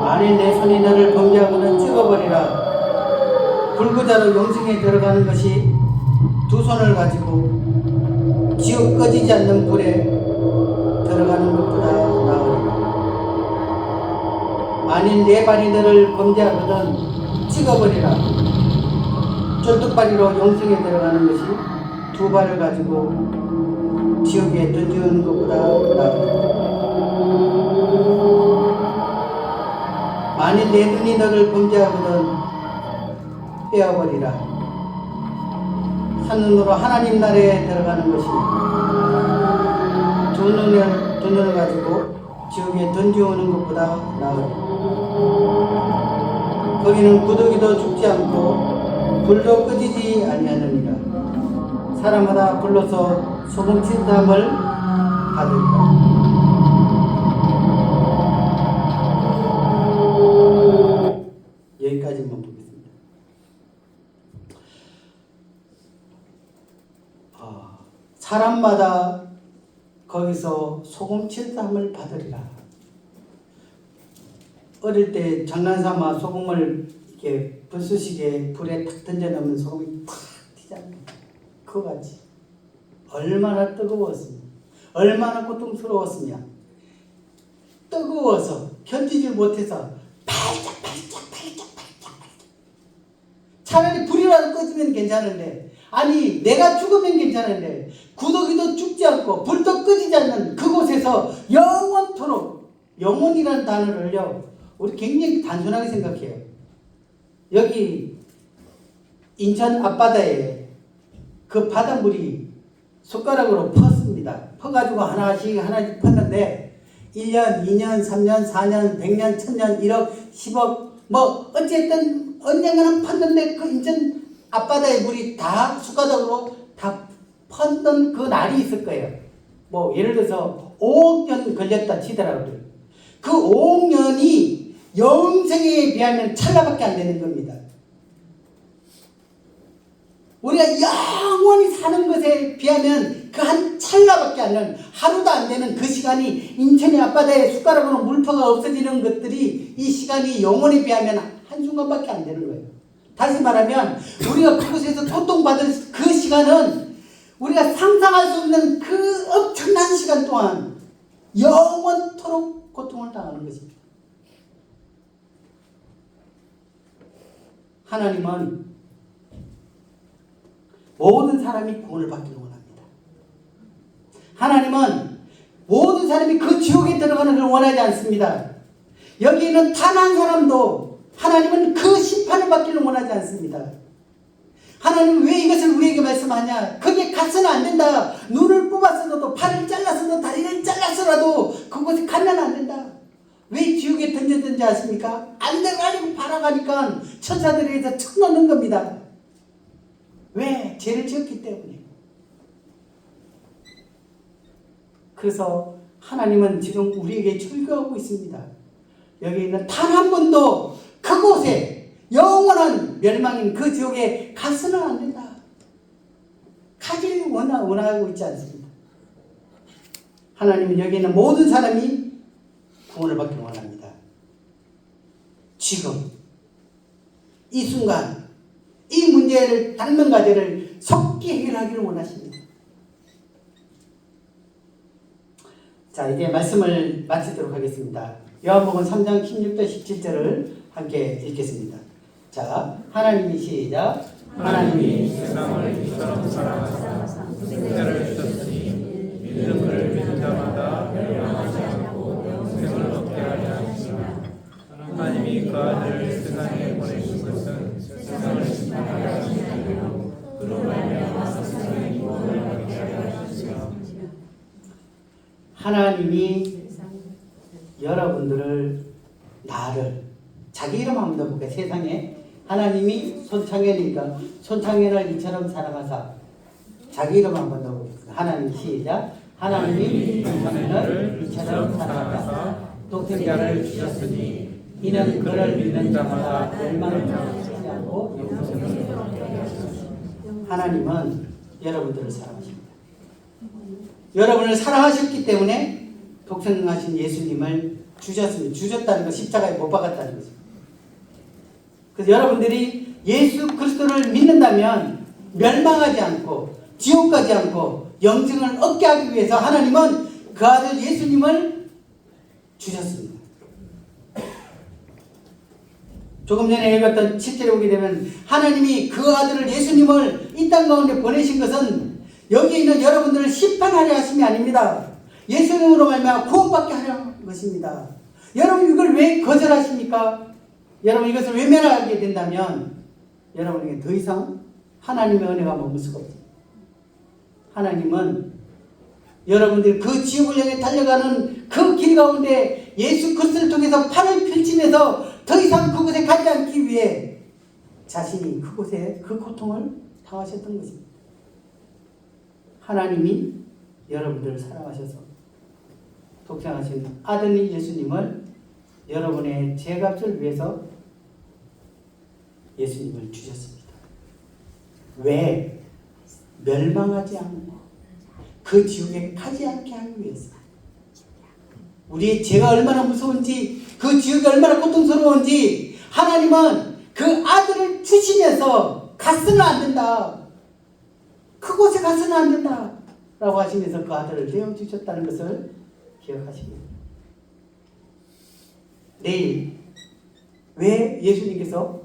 만일 내 손이 너를 범죄하고는 찍어버리라. 불구자로 용승에 들어가는 것이 두 손을 가지고 지옥 꺼지지 않는 불에 들어가는 것보다 나으리라. 만일 내 발이 너를 범죄하거든 찍어버리라. 쫄뚝발이로 용승에 들어가는 것이 두 발을 가지고 지옥에 던지는 것보다 나으리라. 만일 내 눈이 너를 범죄하거든 빼어버리라. 한눈으로 하나님 나라에 들어가는 것이 두 눈을 가지고 지옥에 던져오는 것보다 나으리라. 거기는 구더기도 죽지 않고 불도 꺼지지 아니하느니라. 사람마다 불러서 소금 친담을 받으리라. 여기까지만 보겠습니다. 사람마다 거기서 소금 칠담을 받으리라. 어릴 때 장난삼아 소금을 이렇게 불쑤시개 불에 탁 던져놓으면 소금이 탁 튀잖아요. 그거 같이 얼마나 뜨거웠으며 얼마나 고통스러웠으며 뜨거워서 견디질 못해서 팔짝 차라리 불이라도 꺼지면 괜찮은데, 아니 내가 죽으면 괜찮은데 구더기도 죽지 않고 불도 꺼지지 않는 그곳에서 영원토록, 영원이라는 단어를요 우리 굉장히 단순하게 생각해요. 여기 인천 앞바다에 그 바닷물이 숟가락으로 퍼습니다. 퍼가지고 하나씩 폈는데 1년, 2년, 3년, 4년, 100년, 1000년, 1억, 10억 뭐 어쨌든 언젠가는 폈는데 그 인천 앞바다의 물이 다 숟가락으로 다 펀던 그 날이 있을 거예요. 뭐 예를 들어서 5억 년 걸렸다 치더라고요. 그 5억 년이 영생에 비하면 찰나밖에 안 되는 겁니다. 우리가 영원히 사는 것에 비하면 그 한 찰나밖에 안 되는, 하루도 안 되는 그 시간이 인천의 앞바다에 숟가락으로 물퍼가 없어지는 것들이 이 시간이 영원에 비하면 한순간밖에 안 되는 거예요. 다시 말하면 우리가 그곳에서 고통받을 그 시간은 우리가 상상할 수 없는 그 엄청난 시간 동안 영원토록 고통을 당하는 것입니다. 하나님은 모든 사람이 구원을 받기를 원합니다. 하나님은 모든 사람이 그 지옥에 들어가는 걸 원하지 않습니다. 여기에는 단 한 사람도 하나님은 그 심판을 받기를 원하지 않습니다. 하나님은 왜 이것을 우리에게 말씀하냐? 거기에 가서는 안 된다. 눈을 뽑았어도 팔을 잘랐어도 다리를 잘랐어라도 그곳에 가면 안 된다. 왜 지옥에 던졌는지 아십니까? 안 들어가려고 바라가니까 천사들에 의해서 쳐넣는 겁니다. 왜? 죄를 지었기 때문에. 그래서 하나님은 지금 우리에게 출교하고 있습니다. 여기 있는 단 한 번도 그곳에 영원한 멸망인 그 지옥에 가서는 안 된다. 가기를 원하고 있지 않습니다. 하나님은 여기 있는 모든 사람이 구원을 받기를 원합니다. 지금 이 순간 이 문제를 당면과제를 속히 해결하기를 원하십니다. 자, 자, 이제 말씀을 마치도록 하겠습니다. 요한복음 3장 16절 17절을 함께 읽겠습니다. 자, 하나님이 시작. 하나님이 세상을 이처럼 사랑하사 생명을 주셨으니 믿는 그를 믿는 자마다 멸망하지 않고 영생을 얻게 하려 하시니라. 하나님이 그 아들을 세상에 보내신 것은 세상을 심판하려 하시니 아니요 그로 말미암아 세상의 구원을 얻게 하려 하시니라. 하나님이 여러분들을 나를 자기 이름 한번 더 볼게요. 세상에 하나님이 손창현이니까 손창현을 이처럼 사랑하사 자기 이름 한번 더 보겠습니다. 하나님 시작. 하나님이 손창현을 이처럼 사랑하사 독생자를 주셨으니 이는 그를 믿는 자마다 멸망을 받지 않고 영생을 얻게 하려 하시니라. 하나님은 여러분들을 사랑하십니다. 여러분을 사랑하셨기 때문에 독생하신 예수님을 주셨습니다. 주셨다는 것, 십자가에 못 박았다는 것입니다. 그래서 여러분들이 예수 그리스도를 믿는다면 멸망하지 않고 지옥 가지 않고 영생을 얻게 하기 위해서 하나님은 그 아들 예수님을 주셨습니다. 조금 전에 읽었던 7절에 보게 되면 하나님이 그 아들을 예수님을 이 땅 가운데 보내신 것은 여기 있는 여러분들을 심판하려 하심이 아닙니다. 예수님으로 말미암아 구원받게 하려는 것입니다. 여러분 이걸 왜 거절하십니까? 여러분 이것을 외면하게 된다면 여러분에게 더 이상 하나님의 은혜가 머물 수가 없습니다. 하나님은 여러분들이 그 지옥을 향해 달려가는 그 길 가운데 예수 그리스도를 통해서 팔을 펼치면서 더 이상 그곳에 가지 않기 위해 자신이 그곳에 그 고통을 당하셨던 것입니다. 하나님이 여러분들을 사랑하셔서 독생하신 아드님 예수님을 여러분의 죄값을 위해서 예수님을 주셨습니다. 왜? 멸망하지 않고 그 지옥에 가지 않게 하기 위해서. 우리의 죄가 얼마나 무서운지, 그 지옥이 얼마나 고통스러운지 하나님은 그 아들을 주시면서 가서는 안 된다. 그곳에 가서는 안 된다. 라고 하시면서 그 아들을 내어주셨다는 것을 기억하시기 바랍니다. 내일 왜 예수님께서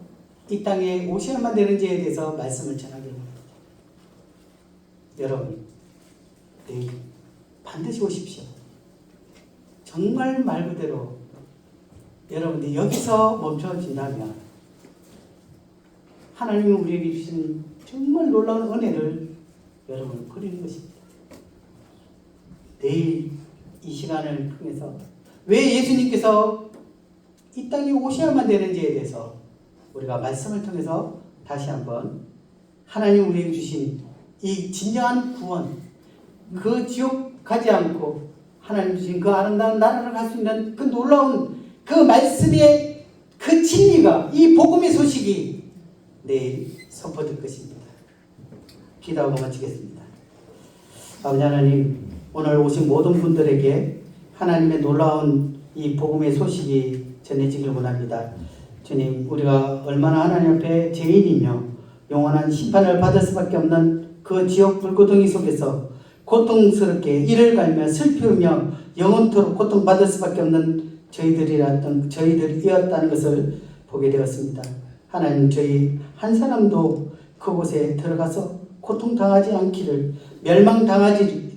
이 땅에 오셔야만 되는지에 대해서 말씀을 전하기를 바랍니다. 여러분 내일 반드시 오십시오. 정말 말 그대로 여러분들이 여기서 멈춰진다면 하나님이 우리에게 주신 정말 놀라운 은혜를 여러분 그리는 것입니다. 내일 이 시간을 통해서 왜 예수님께서 이 땅에 오셔야만 되는지에 대해서 우리가 말씀을 통해서 다시 한번 하나님 우리에게 주신 이 진정한 구원, 그 지옥 가지 않고 하나님 주신 그 아름다운 나라를 갈 수 있는 그 놀라운 그 말씀의 그 진리가, 이 복음의 소식이 내일 선포될 것입니다. 기도하고 마치겠습니다. 아버지 하나님, 오늘 오신 모든 분들에게 하나님의 놀라운 이 복음의 소식이 전해지길 원합니다. 주님, 우리가 얼마나 하나님 앞에 죄인이며 영원한 심판을 받을 수밖에 없는 그 지옥 불고덩이 속에서 고통스럽게 이를 갈며 슬피우며 영원토록 고통받을 수밖에 없는 저희들이었다는 것을 보게 되었습니다. 하나님, 저희 한 사람도 그곳에 들어가서 고통당하지 않기를,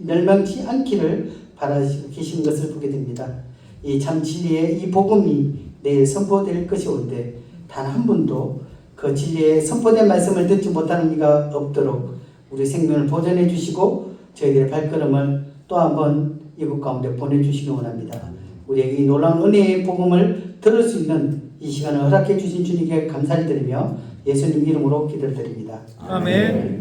멸망치 않기를 바라시고 계신 것을 보게 됩니다. 이 참 진리의 이 복음이 내일 선포될 것이온데 단 한 분도 그 진리의 선포된 말씀을 듣지 못하는 이가 없도록 우리 생명을 보존해 주시고 저희들의 발걸음을 또 한번 이곳 가운데 보내주시기 원합니다. 우리에게 이 놀라운 은혜의 복음을 들을 수 있는 이 시간을 허락해 주신 주님께 감사를 드리며 예수님 이름으로 기도를 드립니다. 아멘.